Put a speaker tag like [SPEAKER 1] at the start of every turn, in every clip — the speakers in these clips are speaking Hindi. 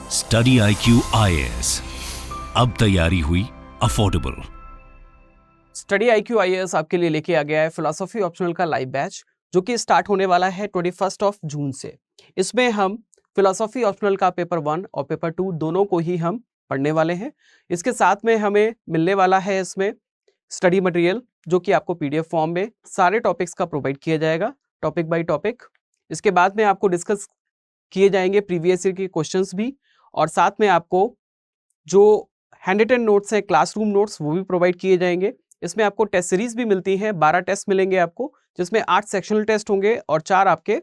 [SPEAKER 1] स्टडी IQ IAS, अब तैयारी हुई अफोर्डेबल।
[SPEAKER 2] स्टडी IQ IAS आपके लिए लेके आ गया है फिलोसफी ऑप्शनल का लाइव बैच, जो कि स्टार्ट होने वाला है 21 जून से। इसमें हम फिलोसफी ऑप्शनल का पेपर 1 और पेपर 2 दोनों को ही हम पढ़ने वाले हैं। इसके साथ में हमें मिलने वाला है इसमें स्टडी मटेरियल, जो कि आपको PDF फॉर्म में सारे टॉपिक्स का प्रोवाइड किया जाएगा, टॉपिक बाय टॉपिक। इसके बाद में आपको डिस्कस किए जाएंगे प्रीवियस ईयर के क्वेश्चंस भी, और साथ में आपको जो हैंड रिटन नोट्स हैं, क्लासरूम नोट्स, वो भी प्रोवाइड किए जाएंगे। इसमें आपको टेस्ट सीरीज भी मिलती है, 12 टेस्ट मिलेंगे आपको, जिसमें 8 सेक्शनल टेस्ट होंगे और 4 आपके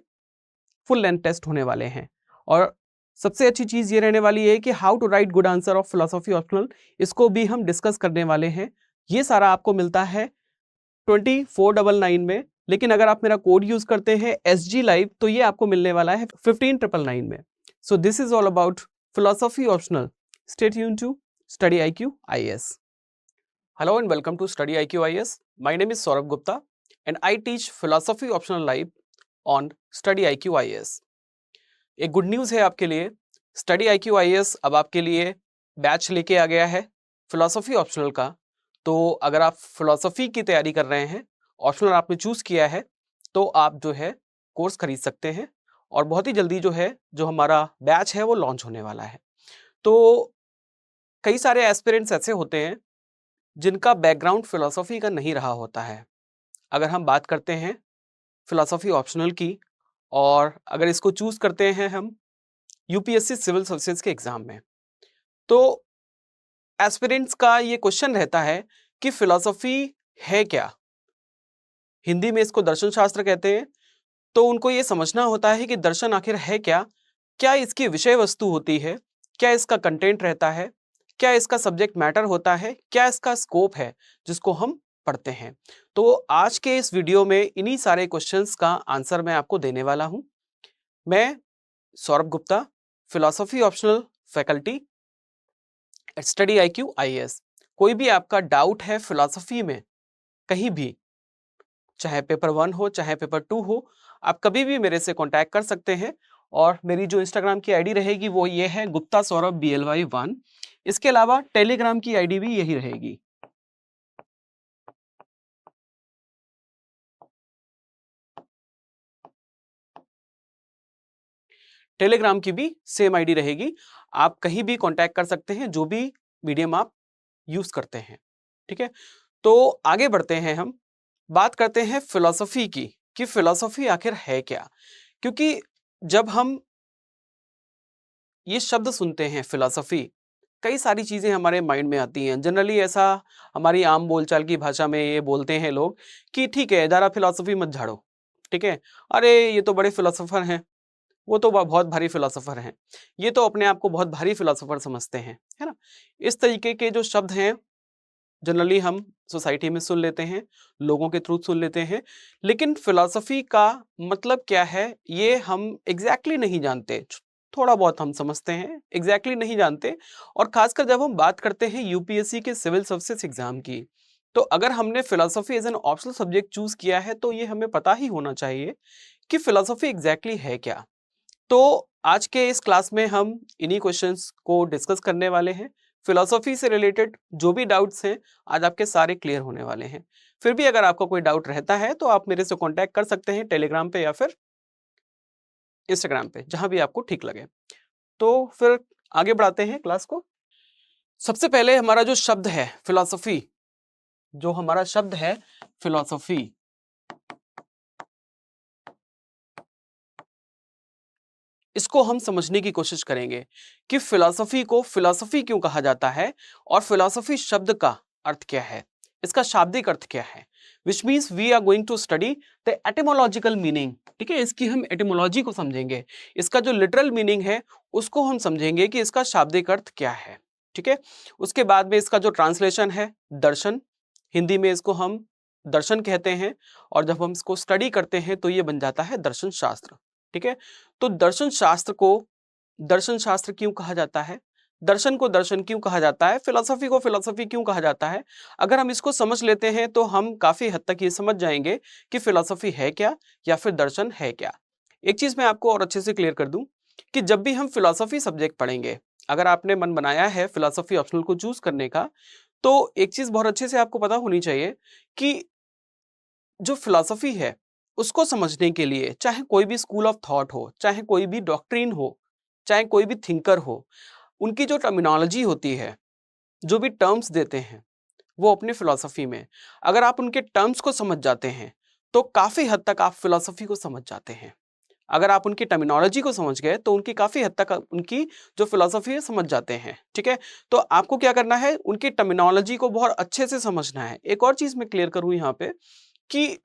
[SPEAKER 2] फुल लेंथ टेस्ट होने वाले हैं। और सबसे अच्छी चीज ये रहने वाली है कि how to write good answer of philosophy optional, इसको भी हम डिस्कस करने वाले हैं। ये सारा आपको मिलता है 2499 में, लेकिन अगर आप मेरा कोड यूज करते हैं SG Live तो ये आपको मिलने वाला है 15999 में। So this is all about philosophy optional. Stay tuned to Study IQ IAS. Hello and welcome to Study IQ IAS. My name is Saurabh Gupta and I teach Philosophy Optional Live on Study IQ IAS. एक गुड न्यूज़ है आपके लिए, Study IQ IAS अब आपके लिए बैच लेके आ गया है फिलोसफी ऑप्शनल का। तो अगर आप फिलोसफी की तैयारी कर रहे हैं, ऑप्शनल आपने चूज़ किया है, तो आप जो है कोर्स खरीद सकते हैं और बहुत ही जल्दी जो हमारा बैच है वो लॉन्च होने वाला है। तो कई सारे एस्पिरेंट्स ऐसे होते हैं जिनका बैकग्राउंड फिलोसफी का नहीं रहा होता है। अगर हम बात करते हैं फिलोसफी ऑप्शनल की, और अगर इसको चूज करते हैं हम UPSC सिविल सर्विसेज के एग्जाम में, तो एस्पिरेंट्स का ये क्वेश्चन रहता है कि फिलोसफी है क्या। हिंदी में इसको दर्शन शास्त्र कहते हैं। तो उनको ये समझना होता है कि दर्शन आखिर है क्या, क्या इसकी विषय वस्तु होती है, क्या इसका कंटेंट रहता है, क्या इसका सब्जेक्ट मैटर होता है, क्या इसका स्कोप है जिसको हम पढ़ते हैं। तो आज के इस वीडियो में इन्हीं सारे क्वेश्चंस का आंसर मैं आपको देने वाला हूं। मैं Saurabh Gupta, philosophy optional faculty at study IQ IAS। कोई भी आपका डाउट है फिलोसफी में कहीं भी, चाहे पेपर 1 हो चाहे पेपर 2 हो, आप कभी भी मेरे से कांटेक्ट कर सकते हैं। और मेरी जो इंस्टाग्राम की आईडी रहेगी वो ये है गुप्ता सौरभ BLY1। इसके अलावा टेलीग्राम की आईडी भी यही रहेगी। टेलीग्राम की भी सेम आईडी रहेगी। आप कहीं भी कांटेक्ट कर सकते हैं, जो भी मीडियम आप यूज करते हैं। ठीक है, तो आगे बढ़ते हैं, हम बात करते हैं फिलॉसफी की कि फिलॉसफी आखिर है क्या। क्योंकि जब हम ये शब्द सुनते हैं फिलॉसफी, कई सारी चीजें हमारे माइंड में आती हैं। जनरली ऐसा हमारी आम बोलचाल की भाषा में ये बोलते हैं लोग कि ठीक है, ज़्यादा फिलॉसफी मत झाड़ो, ठीक है, अरे ये तो बड़े फिलोसोफर हैं, वो तो बहुत भारी फिलोसोफर हैं, ये तो अपने आप को बहुत भारी फिलोसोफर समझते हैं, है ना। इस तरीके के जो शब्द हैं जनरली हम सोसाइटी में सुन लेते हैं, लोगों के थ्रू सुन लेते हैं, लेकिन फिलॉसफी का मतलब क्या है ये हम एग्जैक्टली नहीं जानते। थोड़ा बहुत हम समझते हैं, एग्जैक्टली नहीं जानते। और खासकर जब हम बात करते हैं UPSC के सिविल सर्विसेज एग्जाम की, तो अगर हमने philosophy as an optional subject choose किया है तो ये हमें पता ही होना चाहिए कि फिलॉसफी एग्जैक्टली है क्या। तो आज के इस क्लास में हम इन्हीं क्वेश्चंस को डिस्कस करने वाले हैं। फिलॉसफी से रिलेटेड जो भी डाउट्स हैं आज आपके सारे क्लियर होने वाले हैं। फिर भी अगर आपका कोई डाउट रहता है तो आप मेरे से कांटेक्ट कर सकते हैं टेलीग्राम पे या फिर इंस्टाग्राम पे, जहां भी आपको ठीक लगे। तो फिर आगे बढ़ाते हैं क्लास को। सबसे पहले हमारा जो शब्द है फिलॉसफी, जो हमारा शब्द है फिलॉसफी, इसको हम समझने की कोशिश करेंगे कि फिलॉसफी को फिलॉसफी क्यों कहा जाता है और फिलॉसफी शब्द का अर्थ क्या है, इसका शाब्दिक अर्थ क्या है। Which means we are going to study the etymological meaning. ठीक है, इसकी हम एटिमोलॉजी को समझेंगे, इसका जो लिटरल मीनिंग है उसको हम समझेंगे कि इसका शाब्दिक अर्थ क्या है। ठीक है, उसके बाद में इसका जो ट्रांसलेशन है दर्शन, हिंदी में इसको हम दर्शन कहते हैं, और जब हम इसको स्टडी करते हैं तो ये बन जाता है दर्शन शास्त्र। ठीक है, तो दर्शन शास्त्र को दर्शन शास्त्र क्यों कहा जाता है, दर्शन को दर्शन क्यों कहा जाता है, फिलॉसफी को फिलॉसफी क्यों कहा जाता है, अगर हम इसको समझ लेते हैं तो हम काफी हद तक ये समझ जाएंगे कि फिलॉसफी है क्या या फिर दर्शन है क्या। एक चीज मैं आपको और अच्छे से क्लियर कर दूं कि जब भी हम फिलॉसफी सब्जेक्ट पढ़ेंगे, अगर आपने मन बनाया है फिलॉसफी ऑप्शनल को चूज करने का, तो एक चीज बहुत अच्छे से आपको पता होनी चाहिए कि जो फिलॉसफी है उसको समझने के लिए चाहे कोई भी स्कूल ऑफ थॉट हो, चाहे कोई भी डॉक्ट्रिन हो, चाहे कोई भी थिंकर हो, उनकी जो टर्मिनोलॉजी होती है, जो भी टर्म्स देते हैं वो अपने फिलॉसफी में, अगर आप उनके टर्म्स को समझ जाते हैं तो काफी हद तक आप फिलॉसफी को समझ जाते हैं। अगर आप उनकी टर्मिनोलॉजी को समझ गए तो उनकी काफी हद तक उनकी जो फिलॉसफी है समझ जाते हैं। ठीक है, तो आपको क्या करना है, उनकी टर्मिनोलॉजी को बहुत अच्छे से समझना है। एक और चीज मैं क्लियर करूं यहाँ पे कि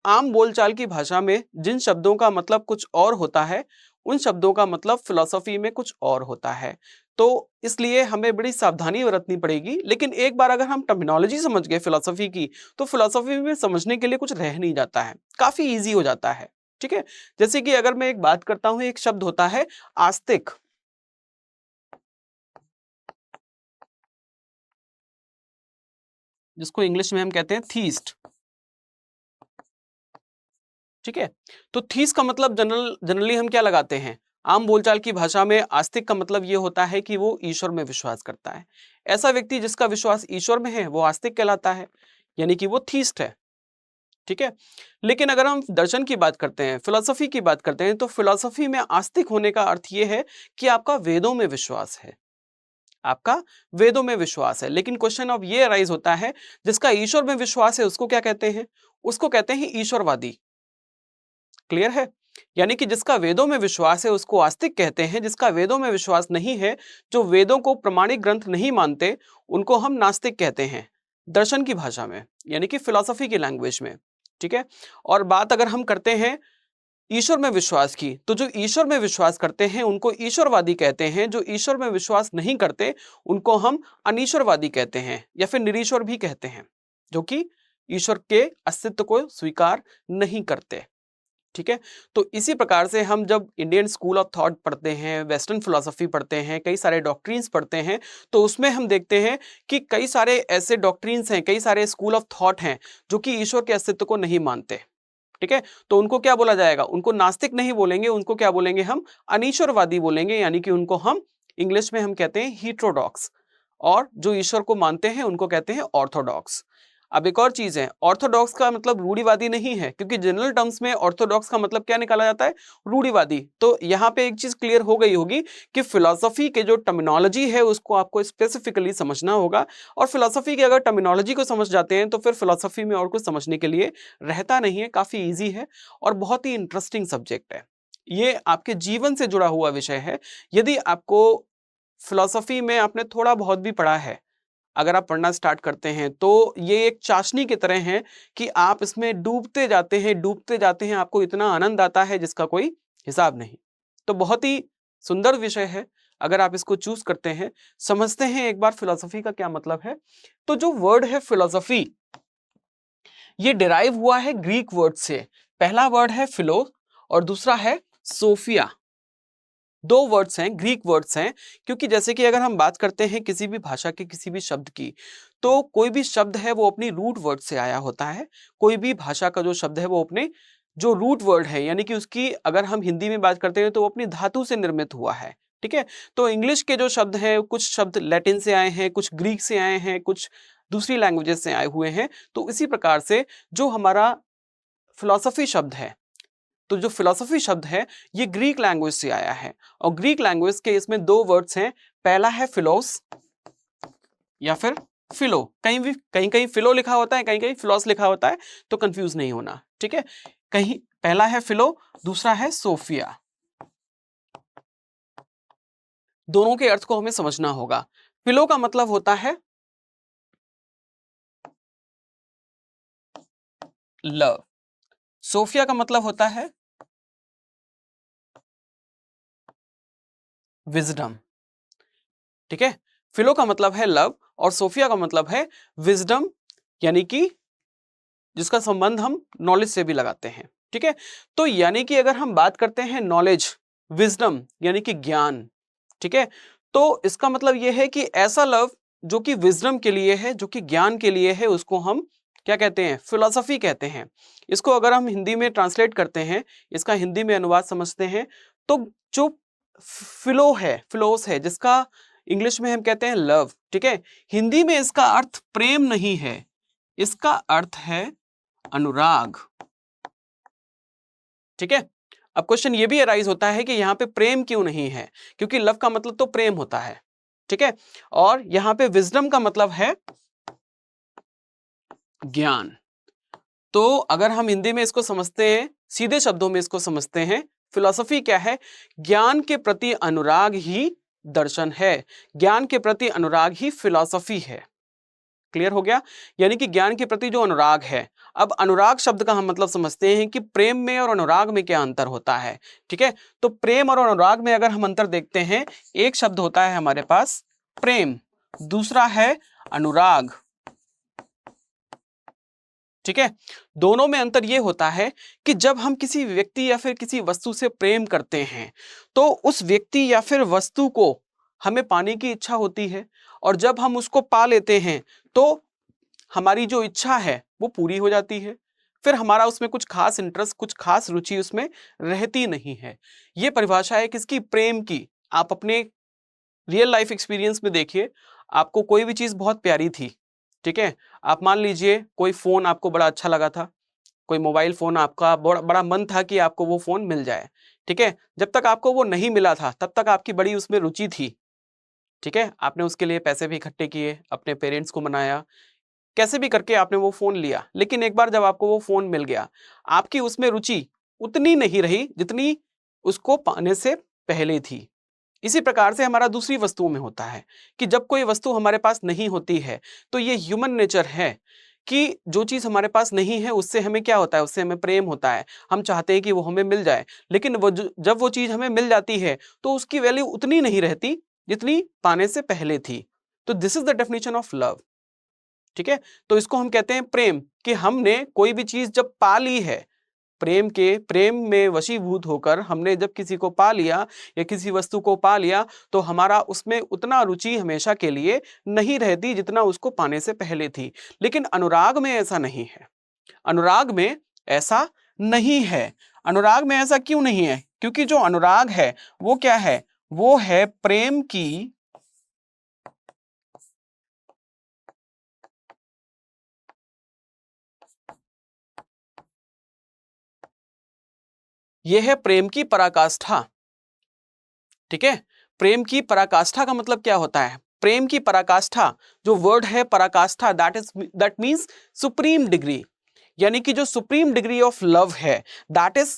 [SPEAKER 2] आम बोलचाल की भाषा में जिन शब्दों का मतलब कुछ और होता है, उन शब्दों का मतलब फिलॉसफी में कुछ और होता है। तो इसलिए हमें बड़ी सावधानी बरतनी पड़ेगी। लेकिन एक बार अगर हम टर्मिनोलॉजी समझ गए फिलॉसफी की, तो फिलॉसफी में समझने के लिए कुछ रह नहीं जाता है, काफी इजी हो जाता है। ठीक है, जैसे कि अगर मैं एक बात करता हूं, एक शब्द होता है आस्तिक, जिसको इंग्लिश में हम कहते हैं थीस्ट। ठीक है, तो थीस का मतलब जनरली हम क्या लगाते हैं, आम बोलचाल की भाषा में आस्तिक का मतलब ये होता है कि वो ईश्वर में विश्वास करता है। ऐसा व्यक्ति जिसका विश्वास ईश्वर में है वो आस्तिक कहलाता है, यानी कि वो थीस्ट है। ठीक है, लेकिन अगर हम दर्शन की बात करते हैं, फिलॉसफी की बात करते हैं, तो फिलॉसफी में आस्तिक होने का अर्थ ये है कि आपका वेदों में विश्वास है, आपका वेदों में विश्वास है। लेकिन क्वेश्चन अब ये अराइज होता है, जिसका ईश्वर में विश्वास है उसको क्या कहते हैं, उसको कहते हैं ईश्वरवादी। क्लियर है, यानी कि जिसका वेदों में विश्वास है उसको आस्तिक कहते हैं, जिसका वेदों में विश्वास नहीं है, जो वेदों को प्रमाणिक ग्रंथ नहीं मानते, उनको हम नास्तिक कहते हैं दर्शन की भाषा में, यानी कि फिलॉसफी की लैंग्वेज में। ठीक है, और बात अगर हम करते हैं ईश्वर में विश्वास की, तो जो ईश्वर में विश्वास करते हैं उनको ईश्वरवादी कहते हैं, जो ईश्वर में विश्वास नहीं करते उनको हम अनीश्वरवादी कहते हैं, या फिर निरीश्वर भी कहते हैं, जो कि ईश्वर के अस्तित्व को स्वीकार नहीं करते। ठीक है, तो इसी प्रकार से हम जब इंडियन स्कूल ऑफ थॉट पढ़ते हैं, वेस्टर्न फिलोसफी पढ़ते हैं, कई सारे डॉक्ट्रिन्स पढ़ते हैं, तो उसमें हम देखते हैं कि कई सारे ऐसे डॉक्ट्रिन्स हैं, कई सारे स्कूल ऑफ थॉट हैं जो कि ईश्वर के अस्तित्व को नहीं मानते। ठीक है, तो उनको क्या बोला जाएगा, उनको नास्तिक नहीं बोलेंगे, उनको क्या बोलेंगे, हम अनीश्वरवादी बोलेंगे, यानी कि उनको हम इंग्लिश में हम कहते हैं हीट्रोडॉक्स, और जो ईश्वर को मानते हैं उनको कहते हैं ऑर्थोडॉक्स। अब एक और चीज है, ऑर्थोडॉक्स का मतलब रूढ़िवादी नहीं है, क्योंकि जनरल टर्म्स में ऑर्थोडॉक्स का मतलब क्या निकाला जाता है, रूढ़िवादी। तो यहाँ पे एक चीज क्लियर हो गई होगी कि फिलॉसफी के जो टर्मिनोलॉजी है उसको आपको स्पेसिफिकली समझना होगा, और फिलॉसफी की अगर टर्मिनोलॉजी को समझ जाते हैं तो फिर फिलॉसफी में और कुछ समझने के लिए रहता नहीं है, काफी ईजी है और बहुत ही इंटरेस्टिंग सब्जेक्ट है। ये आपके जीवन से जुड़ा हुआ विषय है। यदि आपको फिलॉसफी में आपने थोड़ा बहुत भी पढ़ा है, अगर आप पढ़ना स्टार्ट करते हैं तो ये एक चाशनी की तरह है कि आप इसमें डूबते जाते हैं, डूबते जाते हैं, आपको इतना आनंद आता है जिसका कोई हिसाब नहीं। तो बहुत ही सुंदर विषय है, अगर आप इसको चूज करते हैं। समझते हैं एक बार फिलॉसफी का क्या मतलब है। तो जो वर्ड है फिलॉसफी, ये डिराइव हुआ है ग्रीक वर्ड से। पहला वर्ड है फिलो और दूसरा है सोफिया। दो वर्ड्स हैं, ग्रीक वर्ड्स हैं, क्योंकि जैसे कि अगर हम बात करते हैं किसी भी भाषा के किसी भी शब्द की, तो कोई भी शब्द है वो अपनी रूट वर्ड से आया होता है। कोई भी भाषा का जो शब्द है वो अपने जो रूट वर्ड है, यानी कि उसकी अगर हम हिंदी में बात करते हैं तो वो अपनी धातु से निर्मित हुआ है। ठीक है, तो इंग्लिश के जो शब्द हैं, कुछ शब्द लैटिन से आए हैं, कुछ ग्रीक से आए हैं, कुछ दूसरी लैंग्वेजेस से आए हुए हैं। तो इसी प्रकार से जो हमारा फिलॉसफी शब्द है, तो जो फिलॉसफी शब्द है ये ग्रीक लैंग्वेज से आया है, और ग्रीक लैंग्वेज के इसमें दो वर्ड्स हैं। पहला है फिलोस या फिर फिलो, कहीं भी कहीं कहीं फिलो लिखा होता है, कहीं कहीं फिलोस लिखा होता है, तो कंफ्यूज नहीं होना। ठीक है, कहीं पहला है फिलो, दूसरा है सोफिया। दोनों के अर्थ को हमें समझना होगा। फिलो का मतलब होता है लव, सोफिया का मतलब होता है विजडम। ठीक है, फिलो का मतलब है लव और सोफिया का मतलब है विजडम, यानी कि जिसका संबंध हम नॉलेज से भी लगाते हैं। ठीक है, तो यानी कि अगर हम बात करते हैं नॉलेज, विजडम यानी कि ज्ञान, ठीक है, तो इसका मतलब यह है कि ऐसा लव जो कि विजडम के लिए है, जो कि ज्ञान के लिए है, उसको हम क्या कहते हैं, फिलॉसफी कहते हैं। इसको अगर हम हिंदी में ट्रांसलेट करते हैं, इसका हिंदी में अनुवाद समझते हैं, तो जो फिलो है, फिलोस है, जिसका इंग्लिश में हम कहते हैं लव, ठीक है। हिंदी में इसका अर्थ प्रेम नहीं है, इसका अर्थ है अनुराग, ठीक है। अब क्वेश्चन ये भी अराइज होता है कि यहाँ पे प्रेम क्यों नहीं है, क्योंकि लव का मतलब तो प्रेम होता है, ठीक है। और यहाँ पे विजडम का मतलब है ज्ञान। तो अगर हम हिंदी में इसको समझते हैं, सीधे शब्दों में इसको समझते हैं, फिलॉसफी क्या है? ज्ञान के प्रति अनुराग ही दर्शन है, ज्ञान के प्रति अनुराग ही फिलॉसफी है। क्लियर हो गया? यानी कि ज्ञान के प्रति जो अनुराग है। अब अनुराग शब्द का हम मतलब समझते हैं कि प्रेम में और अनुराग में क्या अंतर होता है, ठीक है। तो प्रेम और अनुराग में अगर हम अंतर देखते हैं, एक शब्द होता है हमारे पास प्रेम, दूसरा है अनुराग, ठीक है। दोनों में अंतर यह होता है कि जब हम किसी व्यक्ति या फिर किसी वस्तु से प्रेम करते हैं तो उस व्यक्ति या फिर वस्तु को हमें पाने की इच्छा होती है, और जब हम उसको पा लेते हैं तो हमारी जो इच्छा है वो पूरी हो जाती है, फिर हमारा उसमें कुछ खास इंटरेस्ट, कुछ खास रुचि उसमें रहती नहीं है। ये परिभाषा है किसकी? प्रेम की। आप अपने रियल लाइफ एक्सपीरियंस में देखिए, आपको कोई भी चीज बहुत प्यारी थी, ठीक है। आप मान लीजिए कोई फोन आपको बड़ा अच्छा लगा था, कोई मोबाइल फोन आपका बड़ा बड़ा मन था कि आपको वो फोन मिल जाए, ठीक है। जब तक आपको वो नहीं मिला था तब तक आपकी बड़ी उसमें रुचि थी, ठीक है। आपने उसके लिए पैसे भी इकट्ठे किए, अपने पेरेंट्स को मनाया, कैसे भी करके आपने वो फोन लिया। लेकिन एक बार जब आपको वो फोन मिल गया, आपकी उसमें रुचि उतनी नहीं रही जितनी उसको पाने से पहले थी। इसी प्रकार से हमारा दूसरी वस्तुओं में होता है कि जब कोई वस्तु हमारे पास नहीं होती है तो ये ह्यूमन नेचर है कि जो चीज हमारे पास नहीं है उससे हमें क्या होता है? उससे हमें प्रेम होता है, हम चाहते हैं कि वो हमें मिल जाए। लेकिन जब वो चीज हमें मिल जाती है तो उसकी वैल्यू उतनी नहीं रहती जितनी पाने से पहले थी। तो this is the definition of love, ठीक है। तो इसको हम कहते हैं प्रेम, कि हमने कोई भी चीज जब पा ली है, प्रेम में वशीभूत होकर हमने जब किसी को पा लिया या किसी वस्तु को पा लिया तो हमारा उसमें उतना रुचि हमेशा के लिए नहीं रहती जितना उसको पाने से पहले थी। लेकिन अनुराग में ऐसा नहीं है, अनुराग में ऐसा नहीं है। अनुराग में ऐसा क्यों नहीं है? क्योंकि जो अनुराग है वो क्या है? वो है प्रेम की यह है प्रेम की पराकाष्ठा, ठीक है। प्रेम की पराकाष्ठा का मतलब क्या होता है? प्रेम की पराकाष्ठा, जो वर्ड है पराकाष्ठा, दैट मींस सुप्रीम डिग्री, यानी कि जो सुप्रीम डिग्री ऑफ लव है, that is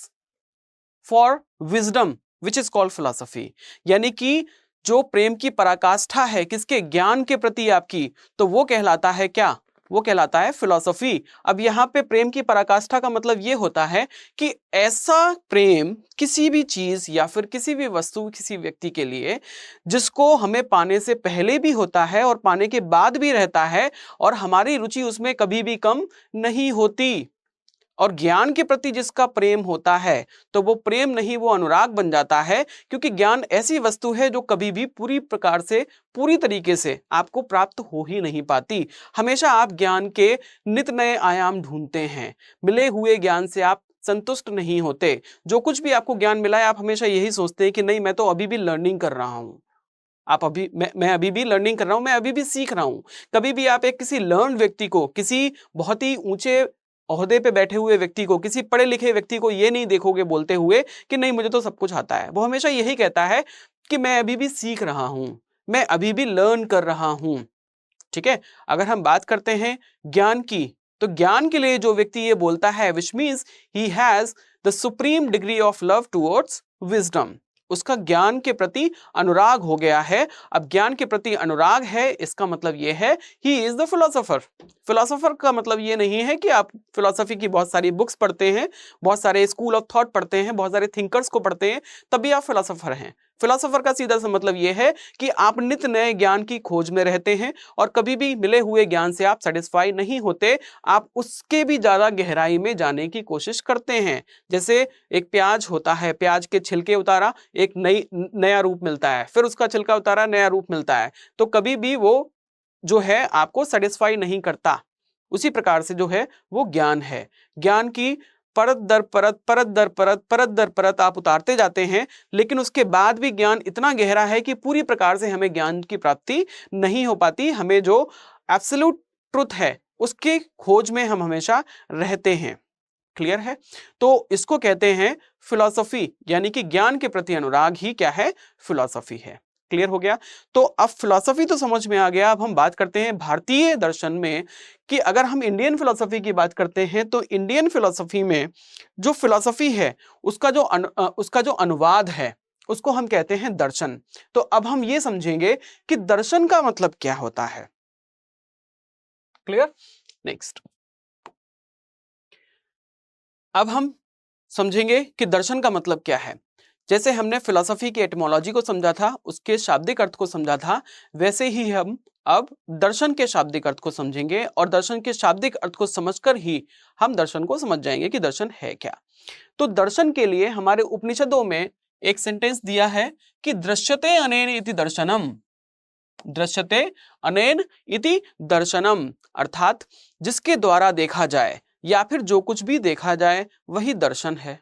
[SPEAKER 2] for wisdom which is called philosophy. यानी कि जो प्रेम की पराकाष्ठा है किसके? ज्ञान के प्रति आपकी, तो वो कहलाता है क्या? वो कहलाता है फिलॉसफी। अब यहाँ पे प्रेम की पराकाष्ठा का मतलब ये होता है कि ऐसा प्रेम किसी भी चीज या फिर किसी भी वस्तु, किसी व्यक्ति के लिए जिसको हमें पाने से पहले भी होता है और पाने के बाद भी रहता है, और हमारी रुचि उसमें कभी भी कम नहीं होती। और ज्ञान के प्रति जिसका प्रेम होता है तो वो प्रेम नहीं, वो अनुराग बन जाता है, क्योंकि ज्ञान ऐसी वस्तु है जो कभी भी पूरी प्रकार से, पूरी तरीके से आपको प्राप्त हो ही नहीं पाती। हमेशा आप ज्ञान के नित नए आयाम ढूंढते हैं, मिले हुए ज्ञान से आप संतुष्ट नहीं होते। जो कुछ भी आपको ज्ञान मिला है आप हमेशा यही सोचते हैं कि नहीं, मैं तो अभी भी लर्निंग कर रहा हूं। आप अभी मैं अभी भी लर्निंग कर रहा हूं, मैं अभी भी सीख रहा हूं। कभी भी आप एक किसी लर्न व्यक्ति को, किसी बहुत ही ऊंचे ओहदे पे बैठे हुए व्यक्ति को, किसी पढ़े लिखे व्यक्ति को ये नहीं देखोगे बोलते हुए कि नहीं मुझे तो सब कुछ आता है। वो हमेशा यही कहता है कि मैं अभी भी सीख रहा हूं, मैं अभी भी लर्न कर रहा हूं, ठीक है। अगर हम बात करते हैं ज्ञान की, तो ज्ञान के लिए जो व्यक्ति ये बोलता है, which means he has the supreme degree of love towards wisdom, उसका ज्ञान के प्रति अनुराग हो गया है। अब ज्ञान के प्रति अनुराग है, इसका मतलब यह है he is the philosopher. Philosopher का मतलब ये नहीं है कि आप फिलोसफी की बहुत सारी बुक्स पढ़ते हैं, बहुत सारे स्कूल ऑफ थॉट पढ़ते हैं, बहुत सारे थिंकर्स को पढ़ते हैं तभी आप फिलोसोफर हैं। फिलोसोफर का सीधा सा मतलब यह है कि आप नित नए ज्ञान की खोज में रहते हैं और कभी भी मिले हुए ज्ञान से आप सेटिस्फाई नहीं होते, आप उसके भी ज्यादा गहराई में जाने की कोशिश करते हैं। जैसे एक प्याज होता है, प्याज के छिलके उतारा, एक नया रूप मिलता है, फिर उसका छिलका उतारा, नया रूप मिलता है, तो कभी भी वो जो है आपको सेटिस्फाई नहीं करता। उसी प्रकार से जो है वो ज्ञान है। ज्ञान की परत दर परत, परत दर परत, परत दर परत आप उतारते जाते हैं, लेकिन उसके बाद भी ज्ञान इतना गहरा है कि पूरी प्रकार से हमें ज्ञान की प्राप्ति नहीं हो पाती। हमें जो एब्सोल्यूट ट्रुथ है उसकी खोज में हम हमेशा रहते हैं। क्लियर है? तो इसको कहते हैं फिलॉसफी, यानी कि ज्ञान के प्रति अनुराग ही क्या है? फिलॉसफी है। क्लियर हो गया? तो अब फिलॉसफी तो समझ में आ गया। अब हम बात करते हैं भारतीय दर्शन में कि अगर हम इंडियन फिलॉसफी की बात करते हैं तो इंडियन फिलॉसफी में जो फिलॉसफी है उसका जो अनुवाद है उसको हम कहते हैं दर्शन। तो अब हम ये समझेंगे कि दर्शन का मतलब क्या होता है। क्लियर? नेक्स्ट, अब हम समझेंगे कि दर्शन का मतलब क्या है। जैसे हमने फिलॉसफी की एटिमोलॉजी को समझा था, उसके शाब्दिक अर्थ को समझा था, वैसे ही हम अब दर्शन के शाब्दिक अर्थ को समझेंगे और दर्शन के शाब्दिक अर्थ को समझकर ही हम दर्शन को समझ जाएंगे कि दर्शन है क्या। तो दर्शन के लिए हमारे उपनिषदों में एक सेंटेंस दिया है कि दृश्यते अनेन इति दर्शनम। दृश्यते अनेन इति दर्शनम, अर्थात जिसके द्वारा देखा जाए या फिर जो कुछ भी देखा जाए वही दर्शन है।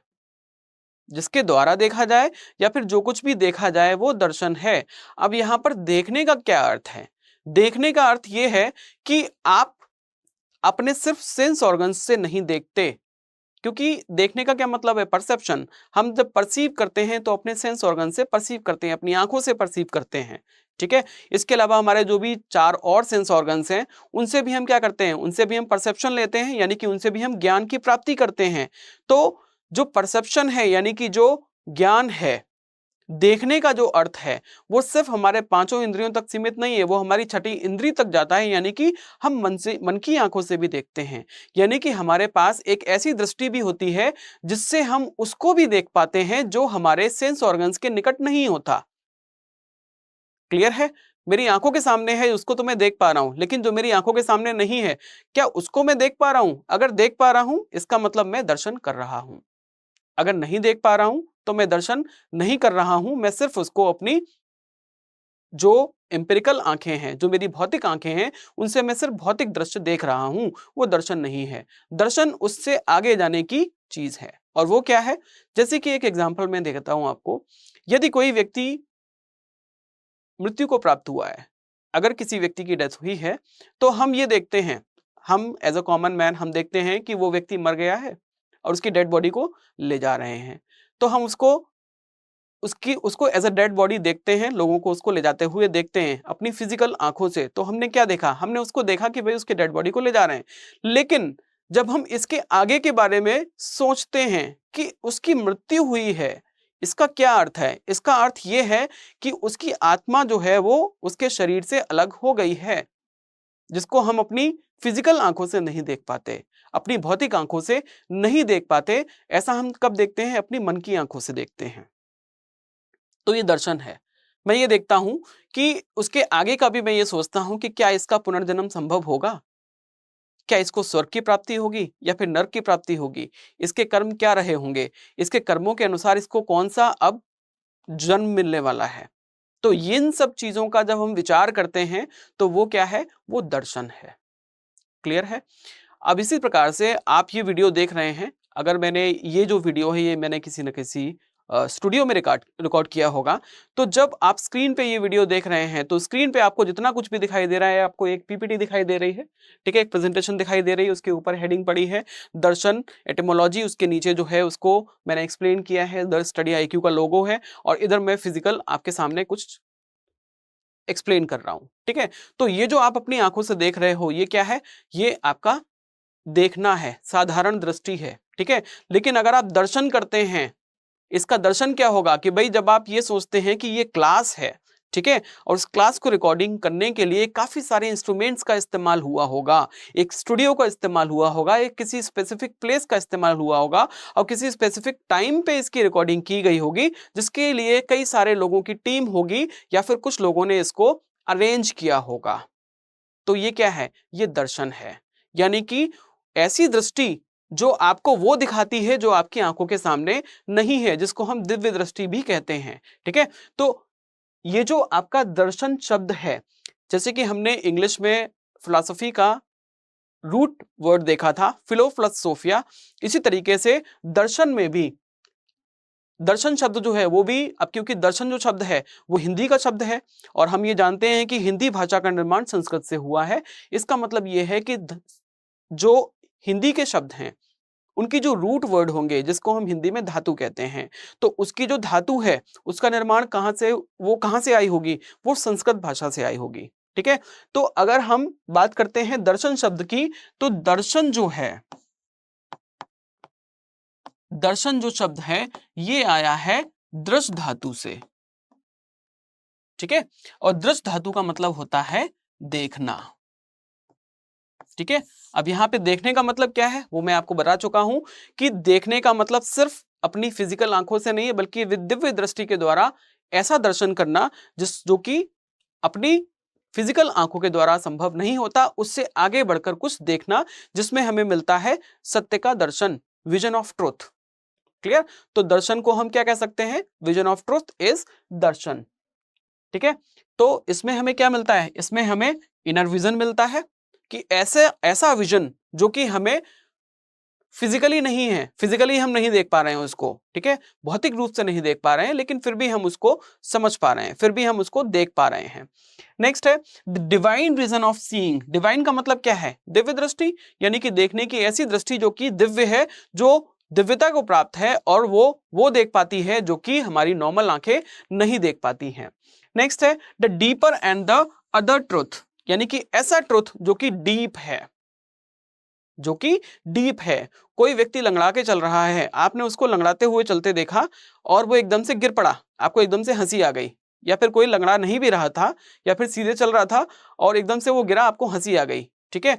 [SPEAKER 2] जिसके द्वारा देखा जाए या फिर जो कुछ भी देखा जाए वो दर्शन है। अब यहां पर देखने का क्या अर्थ है? देखने का अर्थ ये है कि आप अपने सिर्फ सेंस ऑर्गन्स से नहीं देखते, क्योंकि देखने का क्या मतलब है? परसेप्शन। हम जब परसीव करते हैं तो अपने सेंस ऑर्गन से परसीव करते हैं, अपनी आंखों से परसीव करते हैं। ठीक है? इसके अलावा हमारे जो भी 4 और सेंस ऑर्गन्स हैं उनसे भी हम क्या करते हैं? उनसे भी हम परसेप्शन लेते हैं, यानी कि उनसे भी हम ज्ञान की प्राप्ति करते हैं। तो जो परसेप्शन है यानी कि जो ज्ञान है, देखने का जो अर्थ है वो सिर्फ हमारे 5 इंद्रियों तक सीमित नहीं है, वो हमारी 6ठी इंद्री तक जाता है, यानी कि हम मन की आंखों से भी देखते हैं। यानी कि हमारे पास एक ऐसी दृष्टि भी होती है जिससे हम उसको भी देख पाते हैं जो हमारे सेंस ऑर्गन्स के निकट नहीं होता। क्लियर है? मेरी आंखों के सामने है उसको तो मैं देख पा रहा हूं, लेकिन जो मेरी आंखों के सामने नहीं है क्या उसको मैं देख पा रहा हूं? अगर देख पा रहा हूं इसका मतलब मैं दर्शन कर रहा हूं। अगर नहीं देख पा रहा हूं तो मैं दर्शन नहीं कर रहा हूं, मैं सिर्फ उसको अपनी जो एम्पिरिकल आंखें हैं, जो मेरी भौतिक आंखें हैं, उनसे मैं सिर्फ भौतिक दृश्य देख रहा हूं, वो दर्शन नहीं है। दर्शन उससे आगे जाने की चीज है। और वो क्या है? जैसे कि एक एग्जांपल मैं देता हूं आपको। यदि कोई व्यक्ति मृत्यु को प्राप्त हुआ है, अगर किसी व्यक्ति की डेथ हुई है, तो हम ये देखते हैं, हम एज अ कॉमन मैन हम देखते हैं कि वो व्यक्ति मर गया है और उसकी डेड बॉडी को ले जा रहे हैं। तो हम उसको एज अ डेड बॉडी देखते हैं, लोगों को उसको ले जाते हुए देखते हैं अपनी फिजिकल आंखों से। तो हमने क्या देखा? हमने उसको देखा कि भाई उसके डेड बॉडी को ले जा रहे हैं। लेकिन जब हम इसके आगे के बारे में सोचते हैं कि उसकी मृत्यु हुई है, इसका क्या अर्थ है? इसका अर्थ ये है कि उसकी आत्मा जो है वो उसके शरीर से अलग हो गई है, जिसको हम अपनी फिजिकल आंखों से नहीं देख पाते, अपनी भौतिक आंखों से नहीं देख पाते। ऐसा हम कब देखते हैं? अपनी मन की आंखों से देखते हैं। तो ये दर्शन है। मैं ये देखता हूं कि उसके आगे का भी मैं ये सोचता हूं कि क्या इसका पुनर्जन्म संभव होगा? क्या इसको स्वर्ग की प्राप्ति होगी या फिर नरक की प्राप्ति होगी? इसके कर्म क्या रहे होंगे? इसके कर्मों के अनुसार इसको कौन सा अब जन्म मिलने वाला है? तो इन सब चीजों का जब हम विचार करते हैं तो वो क्या है? वो दर्शन है। क्लियर है? अब इसी प्रकार से आप ये वीडियो देख रहे हैं, अगर मैंने ये जो वीडियो है ये मैंने किसी न किसी स्टूडियो में रिकॉर्ड किया होगा, तो जब आप स्क्रीन पे ये वीडियो देख रहे हैं तो स्क्रीन पे आपको जितना कुछ भी दिखाई दे रहा है, आपको एक पीपीटी दिखाई दे रही है, ठीक है, एक प्रेजेंटेशन दिखाई दे रही है, उसके ऊपर हेडिंग पड़ी है दर्शन एटिमोलॉजी, उसके नीचे जो है उसको मैंने एक्सप्लेन किया है, द स्टडी IQ का लोगो है, और इधर मैं फिजिकल आपके सामने कुछ एक्सप्लेन कर रहा हूं। ठीक है, तो ये जो आप अपनी आंखों से देख रहे हो ये क्या है? ये आपका देखना है, साधारण दृष्टि है। ठीक है, लेकिन अगर आप दर्शन करते हैं, इसका दर्शन क्या होगा कि भाई जब आप ये सोचते हैं कि ये क्लास है, ठीक है, और उस क्लास को रिकॉर्डिंग करने के लिए काफी सारे इंस्ट्रूमेंट्स का इस्तेमाल हुआ होगा, एक स्टूडियो का इस्तेमाल हुआ होगा, एक किसी स्पेसिफिक प्लेस का इस्तेमाल हुआ होगा और किसी स्पेसिफिक टाइम पे इसकी रिकॉर्डिंग की गई होगी, जिसके लिए कई सारे लोगों की टीम होगी या फिर कुछ लोगों ने इसको अरेंज किया होगा। तो ये क्या है? ये दर्शन है। यानी कि ऐसी दृष्टि जो आपको वो दिखाती है जो आपकी आंखों के सामने नहीं है, जिसको हम दिव्य दृष्टि भी कहते हैं। ठीक है, तो ये जो आपका दर्शन शब्द है, जैसे कि हमने इंग्लिश में फिलॉसफी का रूट वर्ड देखा था, फिलो प्लस सोफिया। इसी तरीके से दर्शन में भी दर्शन शब्द जो है वो भी, अब क्योंकि दर्शन जो शब्द है वो हिंदी का शब्द है और हम ये जानते हैं कि हिंदी भाषा का निर्माण संस्कृत से हुआ है। इसका मतलब ये है कि जो हिंदी के शब्द हैं उनकी जो रूट वर्ड होंगे, जिसको हम हिंदी में धातु कहते हैं, तो उसकी जो धातु है उसका निर्माण कहाँ से आई होगी, वो संस्कृत भाषा से आई होगी। ठीक है, तो अगर हम बात करते हैं दर्शन शब्द की, तो दर्शन जो शब्द है ये आया है दृश धातु से। ठीक है, और दृश धातु का मतलब होता है देखना। ठीक है, अब यहां पे देखने का मतलब क्या है वो मैं आपको बता चुका हूं कि देखने का मतलब सिर्फ अपनी फिजिकल आंखों से नहीं है, बल्कि दिव्य दृष्टि के द्वारा ऐसा दर्शन करना जो कि अपनी फिजिकल आंखों के द्वारा संभव नहीं होता, उससे आगे बढ़कर कुछ देखना जिसमें हमें मिलता है सत्य का दर्शन, विजन ऑफ ट्रूथ। क्लियर, तो दर्शन को हम क्या कह सकते हैं, विजन ऑफ ट्रूथ इज दर्शन। ठीक है, तो इसमें हमें क्या मिलता है, इसमें हमें इनर विजन मिलता है कि ऐसा विजन जो कि हमें फिजिकली नहीं है, फिजिकली हम नहीं देख पा रहे हैं उसको। ठीक है, भौतिक रूप से नहीं देख पा रहे हैं, लेकिन फिर भी हम उसको समझ पा रहे हैं, फिर भी हम उसको देख पा रहे हैं। नेक्स्ट है divine vision of seeing. Divine का मतलब क्या है, दिव्य दृष्टि, यानी कि देखने की ऐसी दृष्टि जो कि दिव्य है, जो दिव्यता को प्राप्त है और वो देख पाती है जो कि हमारी नॉर्मल आंखें नहीं देख पाती हैं। नेक्स्ट है the deeper and the other truth, यानी कि ऐसा ट्रुथ जो कि डीप है, जो कि डीप है। कोई व्यक्ति लंगड़ा के चल रहा है, आपने उसको लंगड़ाते हुए चलते देखा और वो एकदम से गिर पड़ा, आपको एकदम से हंसी आ गई, या फिर कोई लंगड़ा नहीं भी रहा था या फिर सीधे चल रहा था और एकदम से वो गिरा, आपको हंसी आ गई। ठीक है,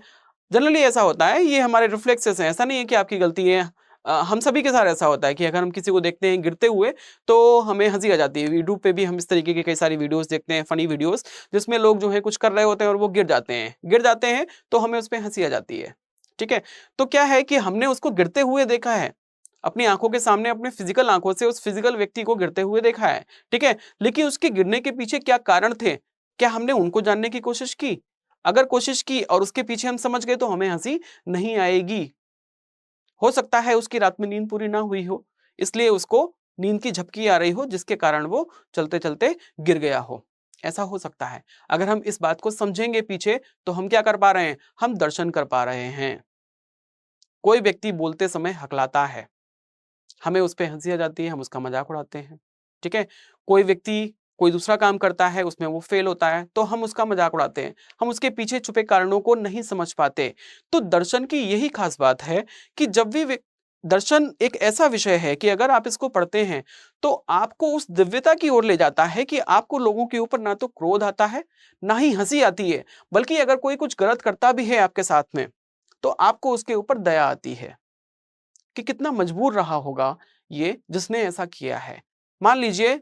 [SPEAKER 2] जनरली ऐसा होता है, ये हमारे रिफ्लेक्सेस हैं, ऐसा नहीं है कि आपकी गलती है। हम सभी के साथ ऐसा होता है कि अगर हम किसी को देखते हैं गिरते हुए तो हमें हंसी आ जाती है। यूट्यूब पे भी हम इस तरीके की कई सारी वीडियोस देखते हैं, फनी वीडियोस, जिसमें लोग जो है कुछ कर रहे होते हैं और वो गिर जाते हैं तो हमें उस पर हंसी आ जाती है। ठीक है, तो क्या है कि हमने उसको गिरते हुए देखा है, अपनी आंखों के सामने, अपने फिजिकल आंखों से उस फिजिकल व्यक्ति को गिरते हुए देखा है। ठीक है, लेकिन उसके गिरने के पीछे क्या कारण थे, क्या हमने उनको जानने की कोशिश की? अगर कोशिश की और उसके पीछे हम समझ गए तो हमें हंसी नहीं आएगी। हो सकता है उसकी रात में नींद पूरी ना हुई हो, इसलिए उसको नींद की झपकी आ रही हो, जिसके कारण वो चलते चलते गिर गया हो, ऐसा हो सकता है। अगर हम इस बात को समझेंगे पीछे, तो हम क्या कर पा रहे हैं, हम दर्शन कर पा रहे हैं। कोई व्यक्ति बोलते समय हकलाता है, हमें उस पर हंसी आ जाती है, हम उसका मजाक उड़ाते हैं। ठीक है, कोई व्यक्ति कोई दूसरा काम करता है, उसमें वो फेल होता है, तो हम उसका मजाक उड़ाते हैं, हम उसके पीछे छुपे कारणों को नहीं समझ पाते। तो दर्शन की यही खास बात है कि जब भी दर्शन एक ऐसा विषय है कि अगर आप इसको पढ़ते हैं तो आपको उस दिव्यता की ओर ले जाता है कि आपको लोगों के ऊपर ना तो क्रोध आता है, ना ही हंसी आती है, बल्कि अगर कोई कुछ गलत करता भी है आपके साथ में, तो आपको उसके ऊपर दया आती है कि कितना मजबूर रहा होगा ये जिसने ऐसा किया है। मान लीजिए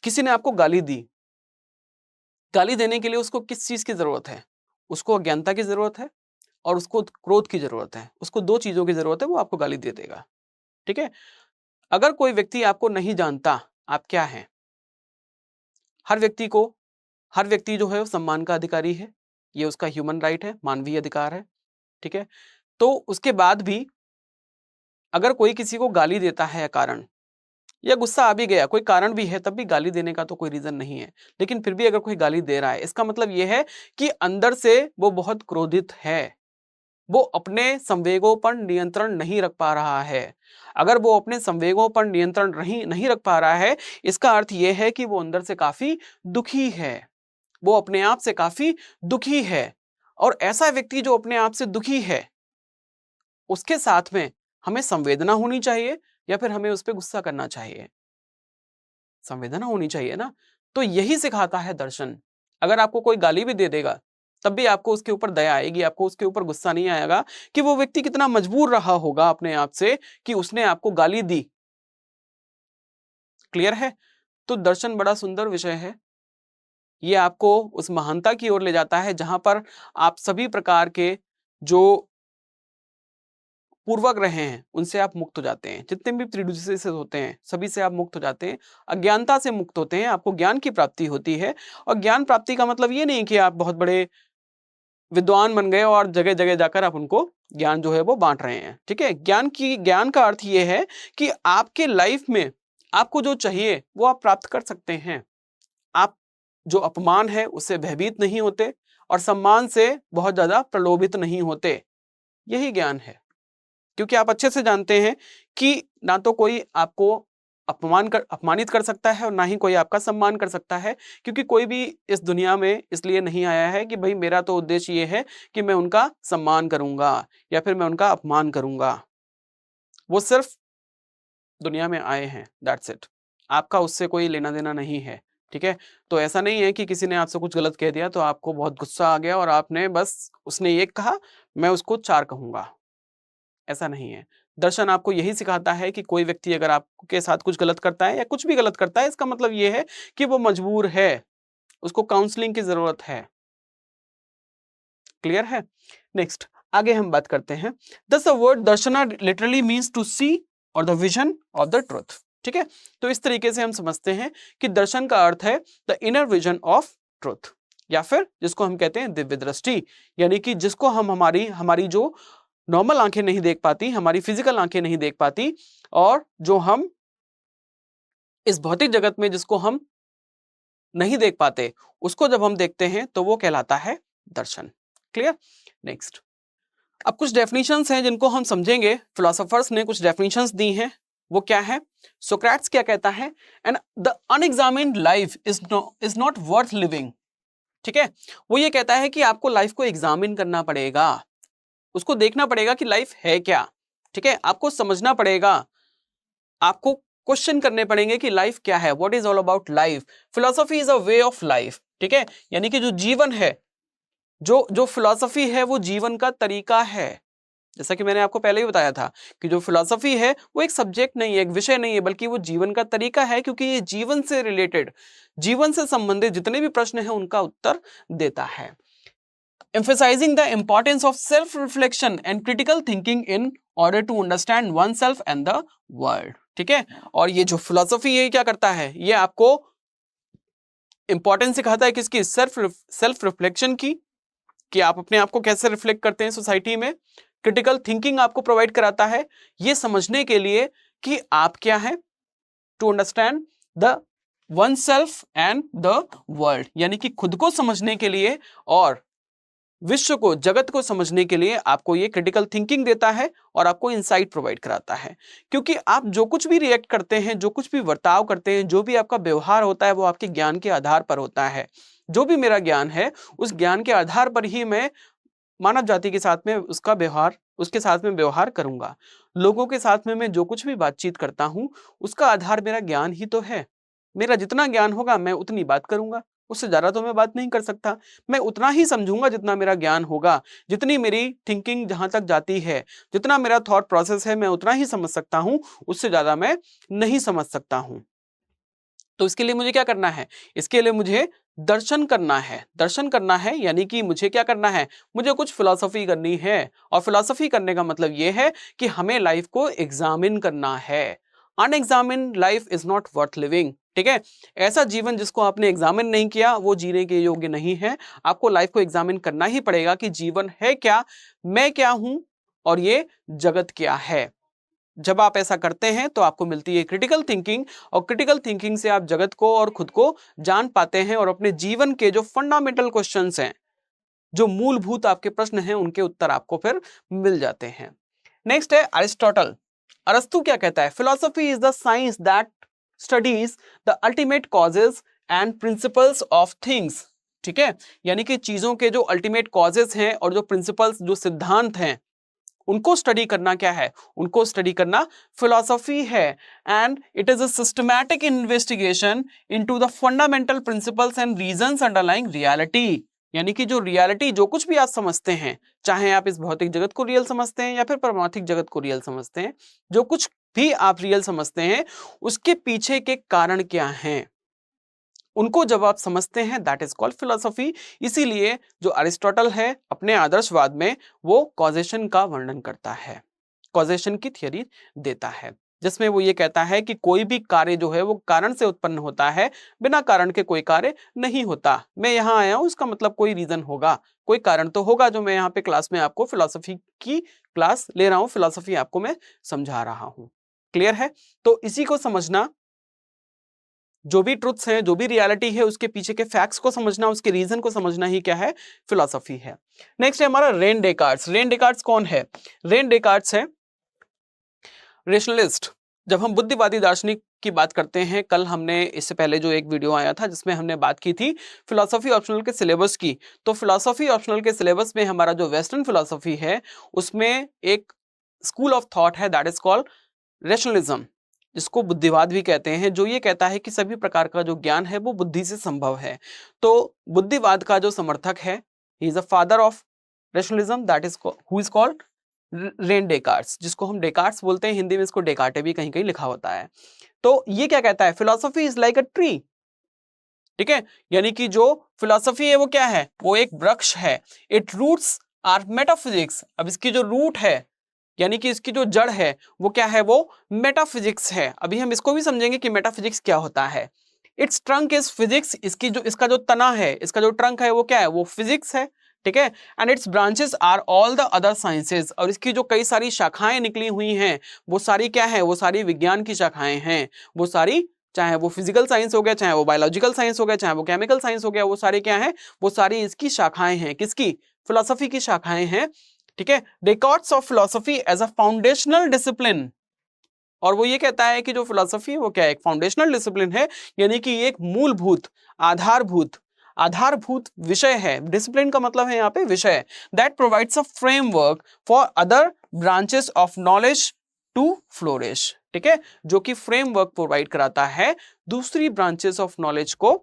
[SPEAKER 2] किसी ने आपको गाली दी, गाली देने के लिए उसको किस चीज की जरूरत है, उसको अज्ञानता की जरूरत है और उसको क्रोध की जरूरत है, उसको दो चीजों की जरूरत है, वो आपको गाली दे देगा। ठीक है, अगर कोई व्यक्ति आपको नहीं जानता आप क्या हैं, हर व्यक्ति को, हर व्यक्ति जो है वो सम्मान का अधिकारी है, ये उसका ह्यूमन राइट है, मानवीय अधिकार है। ठीक है, तो उसके बाद भी अगर कोई किसी को गाली देता है कारण, या गुस्सा आ भी गया, कोई कारण भी है, तब भी गाली देने का तो कोई रीजन नहीं है, लेकिन फिर भी अगर कोई गाली दे रहा है, इसका मतलब यह है कि अंदर से वो बहुत क्रोधित है, वो अपने संवेगों पर नियंत्रण नहीं रख पा रहा है। अगर वो अपने संवेगों पर नियंत्रण नहीं रख पा रहा है, इसका अर्थ यह है कि वो अंदर से काफी दुखी है, वो अपने आप से काफी दुखी है। और ऐसा व्यक्ति जो अपने आप से दुखी है, उसके साथ में हमें संवेदना होनी चाहिए या फिर हमें उस पर गुस्सा करना चाहिए? संवेदना होनी चाहिए ना। तो यही सिखाता है दर्शन। अगर आपको कोई गाली भी दे देगा, तब भी आपको उसके ऊपर दया आएगी, आपको उसके ऊपर गुस्सा नहीं आएगा कि वो व्यक्ति कितना मजबूर रहा होगा अपने आप से कि उसने आपको गाली दी। क्लियर है? तो दर्शन बड़ा सुंदर विषय है। ये आपको उस महानता की ओर ले जाता है जहां पर आप सभी प्रकार के जो पूर्वाग्रह हैं उनसे आप मुक्त हो जाते हैं, जितने भी प्रेजुडिसेस होते हैं सभी से आप मुक्त हो जाते हैं, अज्ञानता से मुक्त होते हैं, आपको ज्ञान की प्राप्ति होती है। और ज्ञान प्राप्ति का मतलब ये नहीं कि आप बहुत बड़े विद्वान बन गए और जगह जगह जाकर आप उनको ज्ञान जो है वो बांट रहे हैं। ठीक है, ज्ञान का अर्थ ये है कि आपके लाइफ में आपको जो चाहिए वो आप प्राप्त कर सकते हैं। आप जो अपमान है उससे भयभीत नहीं होते और सम्मान से बहुत ज्यादा प्रलोभित नहीं होते। यही ज्ञान है, क्योंकि आप अच्छे से जानते हैं कि ना तो कोई आपको अपमानित कर सकता है और ना ही कोई आपका सम्मान कर सकता है, क्योंकि कोई भी इस दुनिया में इसलिए नहीं आया है कि भाई मेरा तो उद्देश्य ये है कि मैं उनका सम्मान करूंगा या फिर मैं उनका अपमान करूंगा। वो सिर्फ दुनिया में आए हैं, दैट्स इट। आपका उससे कोई लेना देना नहीं है। ठीक है, तो ऐसा नहीं है कि किसी ने आपसे कुछ गलत कह दिया तो आपको बहुत गुस्सा आ गया और आपने बस उसने ये कहा मैं उसको 4 कहूंगा। ऐसा नहीं है। दर्शन आपको यही सिखाता है कि कोई व्यक्ति अगर आपके साथ कुछ गलत करता है या कुछ भी गलत करता है, इसका मतलब ये है कि वो मजबूर है, उसको काउंसलिंग की जरूरत है। क्लियर है? नेक्स्ट आगे हम बात करते हैं। Thus the word darshana literally means to see और the vision of the truth. ठीक है, तो इस तरीके से हम समझते हैं कि दर्शन का अर्थ है the inner vision of truth, या फिर जिसको हम कहते हैं दिव्य दृष्टि, यानी कि जिसको हम हमारी जो नॉर्मल आंखें नहीं देख पाती, हमारी फिजिकल आंखें नहीं देख पाती, और जो हम इस भौतिक जगत में जिसको हम नहीं देख पाते, उसको जब हम देखते हैं तो वो कहलाता है दर्शन। क्लियर? नेक्स्ट, अब कुछ डेफिनेशंस हैं जिनको हम समझेंगे। फिलोसोफर्स ने कुछ डेफिनेशंस दी हैं। वो क्या है? सोक्रेट्स क्या कहता है? And the unexamined life is not worth living. ठीक है, वो ये कहता है कि आपको लाइफ को एग्जामिन करना पड़ेगा, उसको देखना पड़ेगा कि लाइफ है क्या। ठीक है, आपको समझना पड़ेगा, आपको क्वेश्चन करने पड़ेंगे कि लाइफ क्या है, what is all about life. Philosophy is a way of life. ठीक है, यानी कि जो जीवन है, जो फिलॉसफी है वो जीवन का तरीका है। जैसा कि मैंने आपको पहले ही बताया था कि जो फिलॉसफी है वो एक सब्जेक्ट नहीं है, एक विषय नहीं है, बल्कि वो जीवन का तरीका है, क्योंकि ये जीवन से रिलेटेड, जीवन से संबंधित जितने भी प्रश्न हैं उनका उत्तर देता है। Emphasizing the importance of self-reflection and critical thinking in order to understand oneself and the world. ठीक है, और ये जो फिलॉसफी है क्या करता है, ये आपको इंपॉर्टेंस सिखाता है किसकी? सेल्फ रिफ्लेक्शन की, कि आप अपने आप को कैसे रिफ्लेक्ट करते हैं सोसाइटी में। क्रिटिकल थिंकिंग आपको प्रोवाइड कराता है ये समझने के लिए कि आप क्या हैं, to understand the one self and the world, यानी कि खुद को समझने के लिए और विश्व को, जगत को समझने के लिए आपको ये क्रिटिकल थिंकिंग देता है और आपको इंसाइट प्रोवाइड कराता है। क्योंकि आप जो कुछ भी रिएक्ट करते हैं, जो कुछ भी बर्ताव करते हैं, जो भी आपका व्यवहार होता है, वो आपके ज्ञान के आधार पर होता है। जो भी मेरा ज्ञान है, उस ज्ञान के आधार पर ही मैं मानव जाति के साथ में उसके साथ में व्यवहार करूंगा। लोगों के साथ में मैं जो कुछ भी बातचीत करता हूं, उसका आधार मेरा ज्ञान ही तो है। मेरा जितना ज्ञान होगा मैं उतनी बात करूंगा, उससे ज्यादा तो मैं बात नहीं कर सकता। मैं उतना ही समझूंगा जितना मेरा ज्ञान होगा, जितनी मेरी थिंकिंग जहां तक जाती है, जितना मेरा थॉट प्रोसेस है, मैं उतना ही समझ सकता हूं, उससे ज्यादा मैं नहीं समझ सकता हूं। तो इसके लिए मुझे क्या करना है? इसके लिए मुझे दर्शन करना है। दर्शन करना है यानी कि मुझे क्या करना है? मुझे कुछ फिलॉसफी करनी है, और फिलॉसफी करने का मतलब यह है कि हमें लाइफ को एग्जामिन करना है। Unexamined life is not worth living. ठीक है, ऐसा जीवन जिसको आपने एग्जामिन नहीं किया वो जीने के योग्य नहीं है। आपको लाइफ को एग्जामिन करना ही पड़ेगा कि जीवन है क्या, मैं क्या हूं, और ये जगत क्या है। जब आप ऐसा करते हैं तो आपको मिलती है क्रिटिकल थिंकिंग, और क्रिटिकल थिंकिंग से आप जगत को और खुद को जान पाते हैं, और अपने जीवन के जो फंडामेंटल क्वेश्चंस हैं, जो मूलभूत आपके प्रश्न हैं, उनके उत्तर आपको फिर मिल जाते हैं। नेक्स्ट है अरिस्टोटल। अरस्तु क्या कहता है? Philosophy is the science that studies the ultimate causes and principles of things. ठीक है, यानी कि चीजों के जो अल्टीमेट कॉजेज हैं और जो प्रिंसिपल्स, जो सिद्धांत हैं, उनको स्टडी करना क्या है? उनको स्टडी करना फिलॉसफी है। And it is a systematic investigation into the fundamental principles and reasons underlying reality. यानी कि जो रियलिटी, जो कुछ भी आप समझते हैं, चाहे आप इस भौतिक जगत को रियल समझते हैं या फिर परमार्थिक जगत को रियल समझते हैं, जो कुछ भी आप रियल समझते हैं, उसके पीछे के कारण क्या हैं, उनको जब आप समझते हैं, दैट इज कॉल्ड फिलॉसफी। इसीलिए जो अरिस्टोटल है अपने आदर्शवाद में वो कॉजेशन का वर्णन करता है, कॉजेशन की थियरी देता है। जिसमें वो ये कहता है कि कोई भी कार्य जो है वो कारण से उत्पन्न होता है, बिना कारण के कोई कार्य नहीं होता। मैं यहाँ आया हूँ, इसका मतलब कोई रीजन होगा, कोई कारण तो होगा जो मैं यहाँ पे क्लास में आपको फिलॉसफी की क्लास ले रहा हूँ, फिलॉसफी आपको मैं समझा रहा हूँ। क्लियर है? तो इसी को समझना, जो भी ट्रुथ्स हैं, जो भी रियलिटी है, उसके पीछे के फैक्ट्स को समझना, उसके रीजन को समझना ही क्या है? फिलॉसफी है। नेक्स्ट है हमारा रेन डेकार्ट्स। रेन डेकार्ट्स कौन है? रेन डेकार्ट्स है रेशनलिस्ट। जब हम बुद्धिवादी दार्शनिक की बात करते हैं, कल हमने इससे पहले जो एक वीडियो आया था जिसमें हमने बात की थी फिलॉसफी ऑप्शनल के सिलेबस की, तो फिलॉसफी ऑप्शनल के सिलेबस में हमारा जो वेस्टर्न फिलॉसफी है उसमें एक स्कूल ऑफ थॉट है, दैट इज कॉल्ड रेशनलिज्म, जिसको बुद्धिवाद भी कहते हैं, जो ये कहता है कि सभी प्रकार का जो ज्ञान है वो बुद्धि से संभव है। तो बुद्धिवाद का जो समर्थक है, he is a father of rationalism, that is who is called René Descartes, जिसको हम डेकार्ट्स बोलते हैं, हिंदी में इसको डेकार्टे भी कहीं कहीं लिखा होता है। तो ये क्या कहता है? Philosophy is like a tree. ठीक है, यानी कि जो फिलॉसफी है वो क्या है? वो एक वृक्ष है। It roots are metaphysics. अब इसकी जो रूट है, यानी कि इसकी जो जड़ है वो क्या है? वो मेटाफिजिक्स है। अभी हम इसको भी समझेंगे कि मेटाफिजिक्स क्या होता है। It's trunk is physics. इसका जो तना है, इसका जो ट्रंक है वो क्या है? वो फिजिक्स है। ठीक है, and its branches are all the other sciences. और इसकी जो कई सारी शाखाएं निकली हुई हैं वो सारी क्या है? वो सारी विज्ञान की शाखाएं हैं। वो सारी, चाहे वो फिजिकल साइंस हो गया, चाहे वो बायोलॉजिकल साइंस हो गया, चाहे वो केमिकल साइंस हो गया, वो सारी क्या है? वो सारी इसकी शाखाएं हैं। किसकी? फिलॉसफी की शाखाएं हैं। ठीक है, Descartes of philosophy as a foundational discipline. और वो ये कहता है कि जो फिलॉसफी वो क्या है? एक फाउंडेशनल डिसिप्लिन है, यानी कि एक मूलभूत, आधारभूत विषय है। डिसिप्लिन का मतलब है यहाँ पे विषय। That provides a framework for other branches of knowledge to flourish. ठीक है, जो कि फ्रेमवर्क प्रोवाइड कराता है दूसरी ब्रांचेस ऑफ नॉलेज को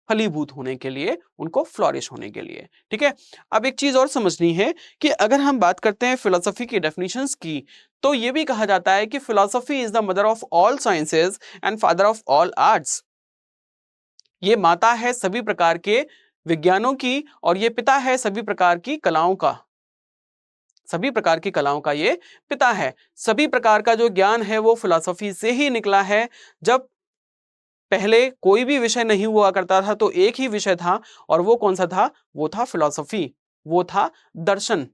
[SPEAKER 2] फलीभूत होने के लिए, उनको फ्लॉरिश होने के लिए। ठीक है, अब एक चीज और समझनी है कि अगर हम बात करते हैं फिलॉसफी की डेफिनेशंस की, तो ये भी कहा जाता है कि philosophy is the mother of all sciences and father of all arts. ये माता है सभी प्रकार के विज्ञानों की और ये पिता है सभी प्रकार की कलाओं का। सभी प्रकार की कलाओं का ये पिता है। सभी प्रकार का जो ज्ञान है वो फिलॉसफी से ही निकला है। जब पहले कोई भी विषय नहीं हुआ करता था तो एक ही विषय था, और वो कौन सा था? वो था फिलॉसफी, वो था दर्शन।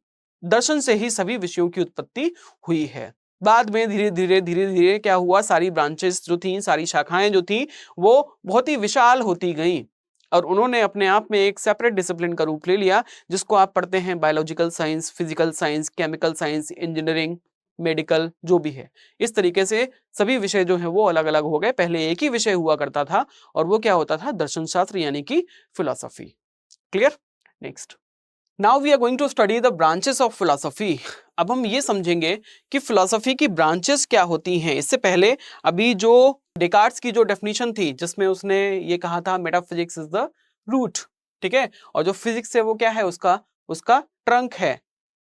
[SPEAKER 2] दर्शन से ही सभी विषयों की उत्पत्ति हुई है। बाद में धीरे धीरे क्या हुआ? सारी ब्रांचेस जो थी, सारी शाखाएं जो थी, वो बहुत ही विशाल होती गई और उन्होंने अपने आप में एक सेपरेट डिसिप्लिन का रूप ले लिया, जिसको आप पढ़ते हैं biological science, physical science, chemical science, engineering, medical, जो भी है। इस तरीके से सभी विषय जो है वो अलग अलग हो गए। पहले एक ही विषय हुआ करता था और वो क्या होता था? दर्शन शास्त्र, यानी कि philosophy. Clear? Next, now we are going to study the branches of philosophy. अब हम ये समझेंगे कि फिलॉसफी की ब्रांचेस क्या होती हैं। इससे पहले अभी जो डेकार्ट्स की जो डेफिनेशन थी, जिसमें उसने ये कहा था मेटाफिजिक्स इज द रूट। ठीक है, और जो फिजिक्स है वो क्या है? उसका ट्रंक है।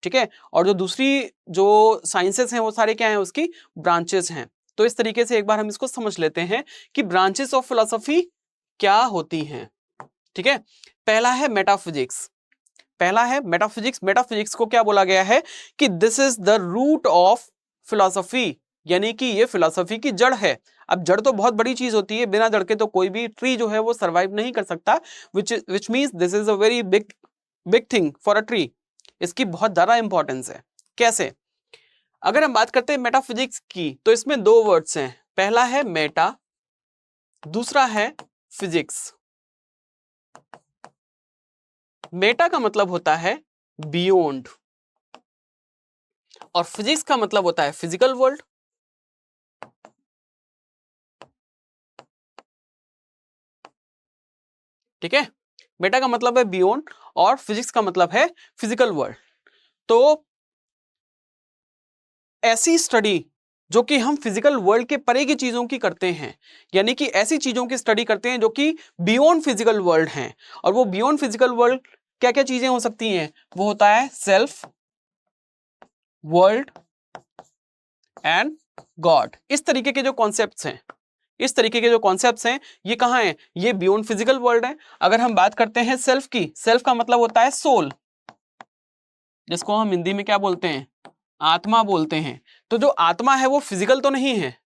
[SPEAKER 2] ठीक है, और जो दूसरी जो साइंसेस हैं वो सारे क्या हैं? उसकी ब्रांचेस हैं। तो इस तरीके से एक बार हम इसको समझ लेते हैं कि ब्रांचेस ऑफ फिलॉसफी क्या होती हैं। ठीक है, पहला है मेटाफिजिक्स। मेटाफिजिक्स को क्या बोला गया है? कि this is the root of philosophy, यानी कि ये फिलॉसफी की जड़ है। अब जड़ तो बहुत बड़ी चीज होती है, बिना जड़ के तो कोई भी ट्री जो है वो सर्वाइव नहीं कर सकता, which means this is a very big thing for a tree. इसकी बहुत ज्यादा इंपॉर्टेंस है। कैसे? अगर हम बात करते हैं मेटाफिजिक्स की, तो इसमें दो वर्ड्स हैं। पहला है मेटा, दूसरा है फिजिक्स। मेटा का मतलब होता है बियॉन्ड और फिजिक्स का मतलब होता है फिजिकल वर्ल्ड। ठीक है, मेटा का मतलब है बियॉन्ड और फिजिक्स का मतलब है फिजिकल वर्ल्ड। तो ऐसी स्टडी जो कि हम फिजिकल वर्ल्ड के परे की चीजों की करते हैं, यानी कि ऐसी चीजों की स्टडी करते हैं जो कि बियॉन्ड फिजिकल वर्ल्ड हैं। और वो बियॉन्ड फिजिकल वर्ल्ड क्या क्या चीजें हो सकती हैं? वो होता है सेल्फ, वर्ल्ड एंड गॉड। इस तरीके के जो कॉन्सेप्ट्स हैं, ये कहाँ हैं? ये बियॉन्ड फिजिकल वर्ल्ड है। अगर हम बात करते हैं सेल्फ की, सेल्फ का मतलब होता है सोल, जिसको हम हिंदी में क्या बोलते हैं? आत्मा बोलते हैं। तो जो आत्मा है वो फिजिकल तो नहीं है,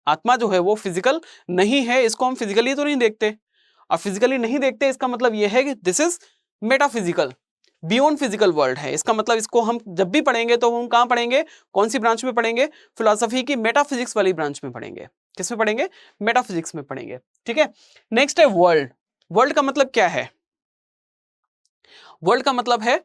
[SPEAKER 2] आत्मा जो है वो फिजिकल नहीं है, इसको हम फिजिकली तो नहीं देखते। और फिजिकली नहीं देखते इसका मतलब ये है कि this is metaphysical, beyond physical world है। इसका मतलब इसको हम जब भी पढ़ेंगे तो हम कहाँ पढ़ेंगे, कौन सी ब्रांच में पढ़ेंगे, फिलॉसफी की मेटाफिजिक्स वाली ब्रांच में पढ़ेंगे। किस में पढ़ेंगे, मेटाफिजिक्स में पढ़ेंगे। ठीक है, नेक्स्ट है वर्ल्ड। वर्ल्ड का मतलब क्या है, वर्ल्ड का मतलब है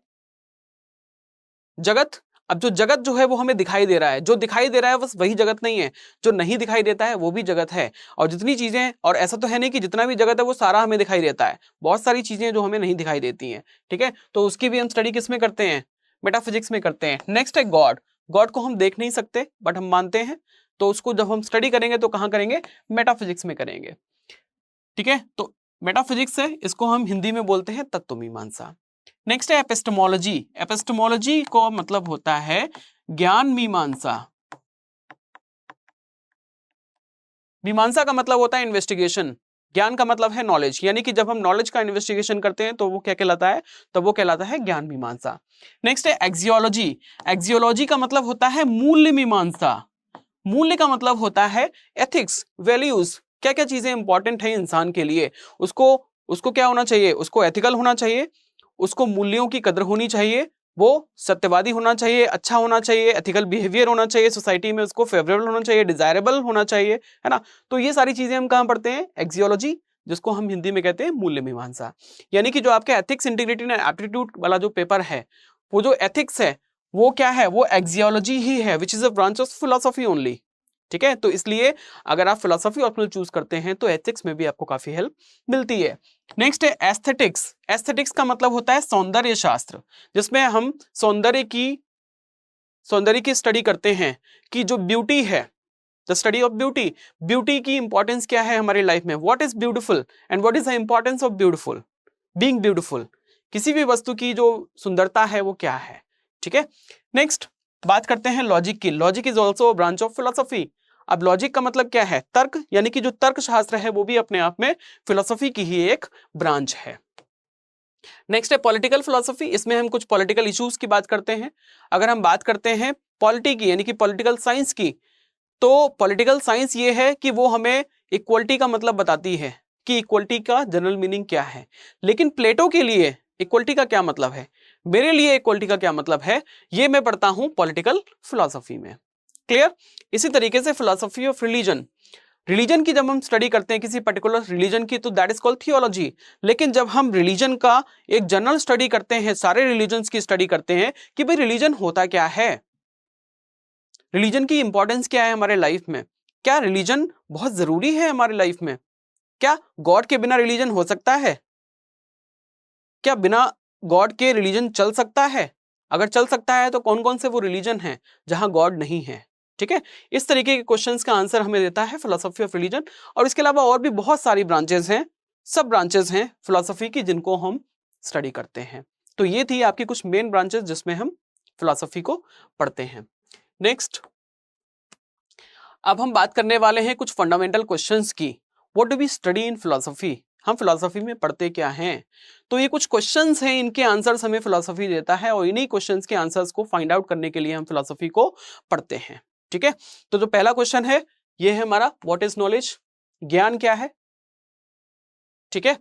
[SPEAKER 2] जगत। अब जो जगत जो है वो हमें दिखाई दे रहा है, जो दिखाई दे रहा है बस वही जगत नहीं है, जो नहीं दिखाई देता है वो भी जगत है। और जितनी चीजें, और ऐसा तो है नहीं कि जितना भी जगत है वो सारा हमें दिखाई देता है, बहुत सारी चीजें जो हमें नहीं दिखाई देती हैं। ठीक है, तो उसकी भी हम स्टडी किस में करते हैं, मेटाफिजिक्स में करते हैं। नेक्स्ट है गॉड। गॉड को हम देख नहीं सकते बट हम मानते हैं, तो उसको जब हम स्टडी करेंगे तो कहाँ करेंगे, मेटाफिजिक्स में करेंगे। ठीक है, तो मेटाफिजिक्स है, इसको हम हिंदी में बोलते हैं तत्व मीमांसा। नेक्स्ट है एपिस्टेमोलॉजी। एपिस्टेमोलॉजी को मतलब होता है ज्ञान मीमांसा। मीमांसा का मतलब होता है इन्वेस्टिगेशन, ज्ञान का मतलब है नॉलेज, यानी कि जब हम नॉलेज का इन्वेस्टिगेशन करते हैं तो वो क्या कहलाता है, तो वो कहलाता है ज्ञान मीमांसा। नेक्स्ट है एक्सियोलॉजी। एक्सियोलॉजी का मतलब होता है मूल्य मीमांसा। मूल्य का मतलब होता है एथिक्स, वैल्यूज, क्या क्या चीजें इंपॉर्टेंट है इंसान के लिए, उसको उसको क्या होना चाहिए, उसको एथिकल होना चाहिए, उसको मूल्यों की कदर होनी चाहिए, वो सत्यवादी होना चाहिए, अच्छा होना चाहिए, एथिकल बिहेवियर होना चाहिए, सोसाइटी में उसको फेवरेबल होना चाहिए, डिजायरेबल होना चाहिए, है ना। तो ये सारी चीजें हम कहाँ पढ़ते हैं, एक्सियोलॉजी, जिसको हम हिंदी में कहते हैं मूल्य मीमांसा। यानी कि जो आपके एथिक्स, इंटीग्रिटी एंड एप्टीट्यूड वाला जो पेपर है, वो जो एथिक्स है वो क्या है, वो एक्सियोलॉजी ही है, which is a branch of philosophy only. ठीक है, तो इसलिए अगर आप फिलोसॉफी ऑप्शनल चूज करते हैं तो एथिक्स में भी आपको काफी हेल्प मिलती है। नेक्स्ट है एस्थेटिक्स। एस्थेटिक्स का मतलब होता है सौंदर्य शास्त्र, जिसमें हम सौंदर्य की स्टडी करते हैं कि जो ब्यूटी है, the study of beauty, beauty की इंपॉर्टेंस क्या है हमारी लाइफ में, what is beautiful and what is the importance of beautiful, being beautiful, किसी भी वस्तु की जो सुंदरता है वो क्या है। ठीक है, नेक्स्ट बात करते हैं लॉजिक की। Logic is also branch of philosophy. अब लॉजिक का मतलब क्या है, तर्क, यानी कि जो तर्क शास्त्र है वो भी अपने आप में फिलोसॉफी की ही एक ब्रांच है। नेक्स्ट है पॉलिटिकल फिलोसफी। इसमें हम कुछ पॉलिटिकल इश्यूज की बात करते हैं। अगर हम बात करते हैं पॉलिटी की, यानी कि पॉलिटिकल साइंस की, तो पॉलिटिकल साइंस ये है कि वो हमें इक्वलिटी का मतलब बताती है कि इक्वलिटी का जनरल मीनिंग क्या है। लेकिन प्लेटो के लिए इक्वलिटी का क्या मतलब है, मेरे लिए इक्वलिटी का क्या मतलब है, ये मैं पढ़ता हूं पॉलिटिकल फिलोसफी में। क्लियर। इसी तरीके से फिलोसफी ऑफ रिलीजन, रिलीजन की जब हम स्टडी करते हैं किसी पर्टिकुलर रिलीजन की, तो दैट इज कॉल्ड थियोलॉजी। लेकिन जब हम रिलीजन का एक जनरल स्टडी करते हैं, सारे रिलीजन्स की स्टडी करते हैं कि भाई रिलीजन होता क्या है, रिलीजन की इंपॉर्टेंस क्या है हमारे लाइफ में, क्या रिलीजन बहुत जरूरी है हमारे लाइफ में, क्या गॉड के बिना रिलीजन हो सकता है, क्या बिना गॉड के रिलीजन चल सकता है, अगर चल सकता है तो कौन कौन से वो रिलीजन हैं जहां गॉड नहीं है। ठीक है, इस तरीके के क्वेश्चंस का आंसर हमें देता है फिलोसफी ऑफ रिलीजन। और इसके अलावा और भी बहुत सारी ब्रांचेस हैं, सब ब्रांचेस हैं फिलोसफी की जिनको हम स्टडी करते हैं। तो ये थी आपकी कुछ मेन ब्रांचेस जिसमें हम फिलोसफी को पढ़ते हैं। नेक्स्ट अब हम बात करने वाले हैं कुछ फंडामेंटल क्वेश्चंस की। What do we study in philosophy, हम फिलोसफी में पढ़ते क्या हैं। तो ये कुछ क्वेश्चंस हैं, इनके आंसर्स हमें फिलोसफी देता है और इन्हीं क्वेश्चंस के आंसर्स को फाइंड आउट करने के लिए हम फिलोसफी को पढ़ते हैं। ठीक है, तो जो पहला क्वेश्चन है ये है हमारा व्हाट इज नॉलेज, ज्ञान क्या है। ठीक है,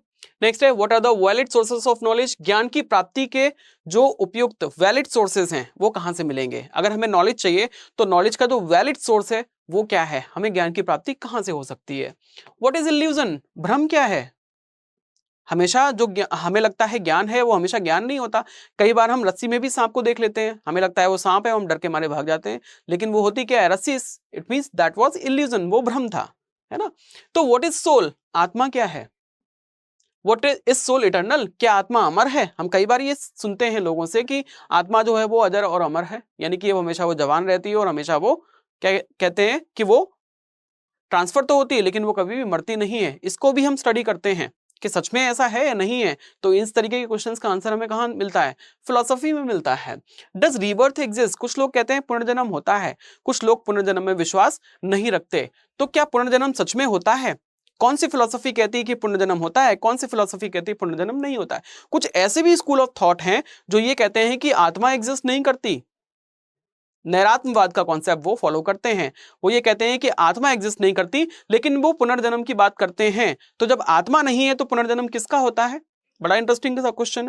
[SPEAKER 2] नेक्स्ट है what are the valid sources of knowledge, ज्ञान की प्राप्ति के जो उपयुक्त वैलिड सोर्सेस हैं वो कहां से मिलेंगे। अगर हमें नॉलेज चाहिए तो नॉलेज का जो वैलिड सोर्स है वो क्या है, हमें ज्ञान की प्राप्ति कहां से हो सकती है। व्हाट इज इल्यूजन, भ्रम क्या है। हमेशा जो हमें लगता है ज्ञान है वो हमेशा ज्ञान नहीं होता। कई बार हम रस्सी में भी सांप को देख लेते हैं, हमें लगता है वो सांप है, हम डर के मारे भाग जाते हैं, लेकिन वो होती क्या है, रस्सी। It means that was illusion, वो भ्रम था, है ना। तो व्हाट इज सोल, आत्मा क्या है। व्हाट इज सोल इटर्नल, क्या आत्मा अमर है। हम कई बार ये सुनते हैं लोगों से कि आत्मा जो है वो अजर और अमर है, यानी कि वो हमेशा वो जवान रहती है और हमेशा वो क्या कहते हैं कि वो ट्रांसफर तो होती है लेकिन वो कभी भी मरती नहीं है। इसको भी हम स्टडी करते हैं कि सच में ऐसा है या नहीं है। तो इस तरीके के क्वेश्चंस का आंसर हमें कहाँ मिलता है, फिलोसफी में मिलता है। डज रीबर्थ एग्जिस्ट, कुछ लोग कहते हैं पुनर्जन्म होता है, कुछ लोग पुनर्जन्म में विश्वास नहीं रखते। तो क्या पुनर्जन्म सच में होता है, कौन सी फिलोसफी कहती है कि पुनर्जन्म होता है, कौन सी फिलोसफी कहती है पुनर्जन्म नहीं होता है। कुछ ऐसे भी स्कूल ऑफ थॉट हैं जो ये कहते हैं कि आत्मा एग्जिस्ट नहीं करती, नैरात्मवाद का कॉन्सेप्ट वो फॉलो करते हैं। वो ये कहते हैं कि आत्मा एग्जिस्ट नहीं करती, लेकिन वो पुनर्जन्म की बात करते हैं। तो जब आत्मा नहीं है तो पुनर्जन्म किसका होता है? बड़ा इंटरेस्टिंग सा क्वेश्चन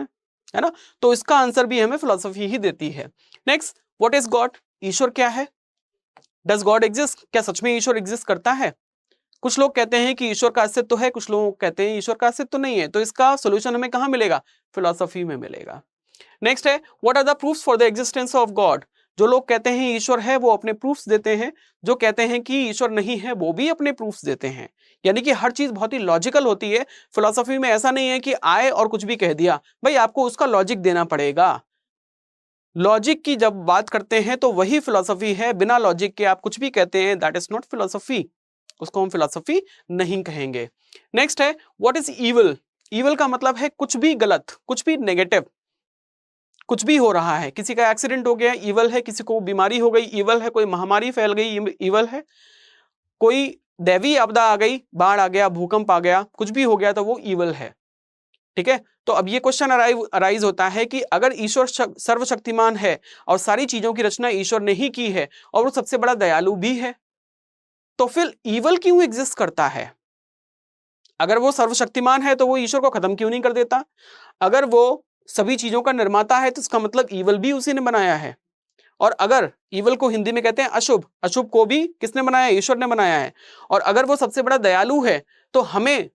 [SPEAKER 2] है ना। तो इसका आंसर भी हमें फिलॉसफी ही देती है। Next, what is God? ईश्वर क्या है? Does God exist? क्या सच में ईश्वर एग्जिस्ट करता है? कुछ लोग कहते हैं कि ईश्वर का अस्तित्व है, कुछ लोग कहते हैं ईश्वर का अस्तित्व नहीं है। तो इसका सोल्यूशन हमें कहां मिलेगा? फिलॉसफी में मिलेगा। नेक्स्ट है, what are the proofs for the existence of God? जो लोग कहते हैं ईश्वर है वो अपने प्रूफ्स देते हैं, जो कहते हैं कि ईश्वर नहीं है वो भी अपने प्रूफ्स देते हैं। यानी कि हर चीज बहुत ही लॉजिकल होती है। फिलॉसफी में ऐसा नहीं है कि आए और कुछ भी कह दिया, भाई आपको उसका लॉजिक देना पड़ेगा। लॉजिक की जब बात करते हैं तो वही फिलॉसफी है। बिना लॉजिक के आप कुछ भी कहते हैं, दैट इज नॉट फिलॉसफी, उसको हम फिलॉसफी नहीं कहेंगे। नेक्स्ट है, व्हाट इज ईविल? ईविल का मतलब है कुछ भी गलत, कुछ भी नेगेटिव, कुछ भी हो रहा है। किसी का एक्सीडेंट हो गया, ईवल है। किसी को बीमारी हो गई, ईवल है। कोई महामारी फैल गई, ईवल है। कोई दैवी आपदा आ गई, बाढ़ आ गया, भूकंप आ गया, कुछ भी हो गया तो वो ईवल है। ठीक है। तो अब ये क्वेश्चन अराइज होता है कि अगर ईश्वर सर्वशक्तिमान है और सारी चीजों की रचना ईश्वर ने ही की है और वो सबसे बड़ा दयालु भी है, तो फिर ईवल क्यों एग्जिस्ट करता है? अगर वो सर्वशक्तिमान है तो वो ईश्वर को खत्म क्यों नहीं कर देता? अगर वो सभी चीजों का निर्माता है तो इसका मतलब ईवल भी उसी ने बनाया है। और अगर ईवल को हिंदी में कहते हैं अशुभ, अशुभ को भी किसने बनाया? ईश्वर ने बनाया है। और अगर वो सबसे बड़ा दयालु है तो हमें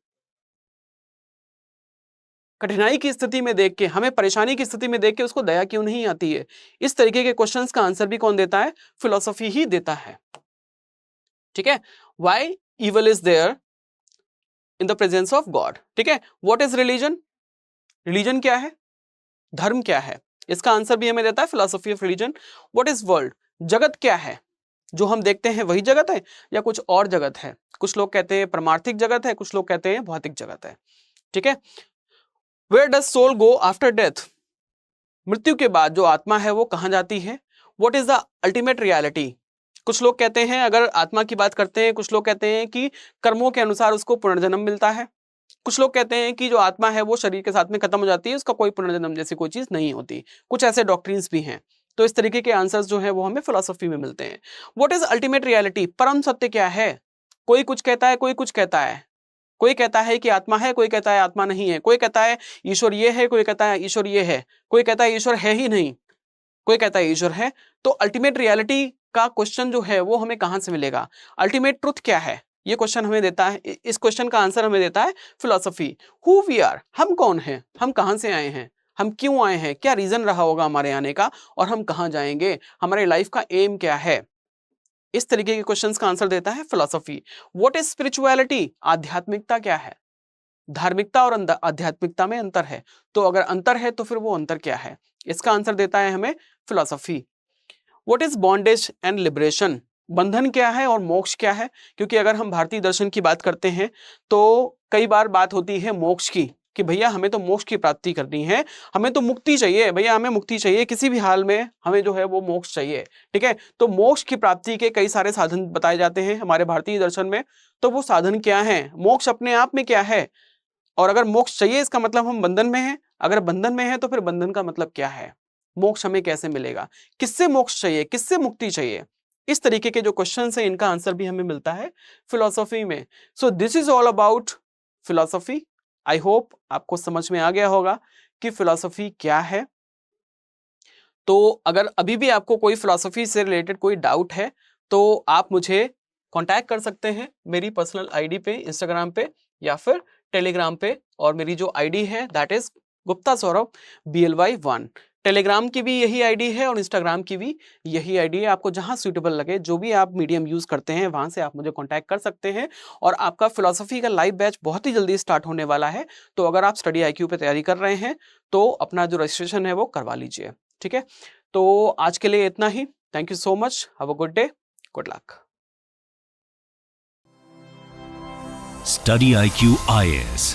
[SPEAKER 2] कठिनाई की स्थिति में देख के, हमें परेशानी की स्थिति में देख के उसको दया क्यों नहीं आती है? इस तरीके के क्वेश्चंस का आंसर भी कौन देता है? फिलॉसफी ही देता है। ठीक है। Why evil is there in the presence of God? ठीक है। What is religion? रिलीजन क्या है? धर्म क्या है? इसका आंसर भी हमें देता है philosophy of religion. What is world? जगत क्या है? जो हम देखते हैं वही जगत है या कुछ और जगत है? कुछ लोग कहते हैं परमार्थिक जगत है, कुछ लोग कहते हैं भौतिक जगत है। ठीक है। Where does soul go after death? मृत्यु के बाद जो आत्मा है वो कहां जाती है? What is the ultimate reality? कुछ लोग कहते हैं, अगर आत्मा की बात करते हैं, कुछ लोग कहते हैं कि कर्मों के अनुसार उसको पुनर्जन्म मिलता है। कुछ लोग कहते हैं कि जो आत्मा है वो शरीर के साथ में खत्म हो जाती है, उसका कोई पुनर्जन्म जैसी कोई चीज नहीं होती। कुछ ऐसे डॉक्ट्रिन्स भी हैं। तो इस तरीके के आंसर्स जो है वो हमें फिलॉसफी में मिलते हैं। What is ultimate reality? परम सत्य क्या है? कोई कुछ कहता है, कोई कुछ कहता है। कोई कहता है कि आत्मा है, कोई कहता है आत्मा नहीं है। कोई कहता है ईश्वर ये है, कोई कहता है ईश्वर ये है। कोई कहता है ईश्वर है ही नहीं, कोई कहता है ईश्वर है। तो अल्टीमेट रियलिटी का क्वेश्चन जो है वो हमें कहां से मिलेगा? अल्टीमेट ट्रुथ क्या है? ये क्वेश्चन हमें देता है, इस क्वेश्चन का आंसर हमें देता है फिलॉसफी। Who we are? हम कौन हैं? हम कहां से आए हैं? हम क्यों आए हैं? क्या रीजन रहा होगा हमारे आने का? और हम कहां जाएंगे? हमारे लाइफ का एम क्या है? इस तरीके के क्वेश्चंस का आंसर देता है फिलॉसफी। What is spirituality? आध्यात्मिकता क्या है? धार्मिकता और आध्यात्मिकता में अंतर है, तो अगर अंतर है तो फिर वो अंतर क्या है? इसका आंसर देता है हमें philosophy. What is bondage and liberation? बंधन क्या है और मोक्ष क्या है? क्योंकि अगर हम भारतीय दर्शन की बात करते हैं तो कई बार बात होती है मोक्ष की, कि भैया हमें तो मोक्ष की प्राप्ति करनी है, हमें तो मुक्ति चाहिए, भैया हमें मुक्ति चाहिए, किसी भी हाल में हमें जो है वो मोक्ष चाहिए। ठीक है। तो मोक्ष की प्राप्ति के कई सारे साधन बताए जाते हैं हमारे भारतीय दर्शन में। तो वो साधन क्या है? मोक्ष अपने आप में क्या है? और अगर मोक्ष चाहिए इसका मतलब हम बंधन में हैं, अगर बंधन में है तो फिर बंधन का मतलब क्या है? मोक्ष हमें कैसे मिलेगा? किससे मोक्ष चाहिए? किससे मुक्ति चाहिए? इस तरीके के जो क्वेश्चन है इनका आंसर भी हमें मिलता है फिलॉसफी में। So this is all about philosophy. I hope आपको समझ में आ गया होगा कि फिलॉसफी क्या है। तो अगर अभी भी आपको कोई फिलॉसफी से रिलेटेड कोई डाउट है तो आप मुझे कांटेक्ट कर सकते हैं मेरी पर्सनल आईडी पे, इंस्टाग्राम पे या फिर टेलीग्राम पे। और मेरी जो आईडी है that is Gupta Saurabh BLY1। Telegram की भी यही आईडी है और इंस्टाग्राम की भी यही आईडी है। आपको जहां सूटेबल लगे, जो भी आप मीडियम यूज करते हैं, वहां से आप मुझे कांटेक्ट कर सकते हैं। और आपका फिलॉसफी का लाइव बैच बहुत ही जल्दी स्टार्ट होने वाला है। तो अगर आप स्टडी IQ पे तैयारी कर रहे हैं तो अपना जो रजिस्ट्रेशन है वो करवा लीजिए। ठीक है। तो आज के लिए इतना ही। Thank you so much. Have a good day. Good luck.
[SPEAKER 1] Study IQ IAS,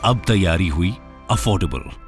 [SPEAKER 1] अब तैयारी हुई अफोर्डेबल।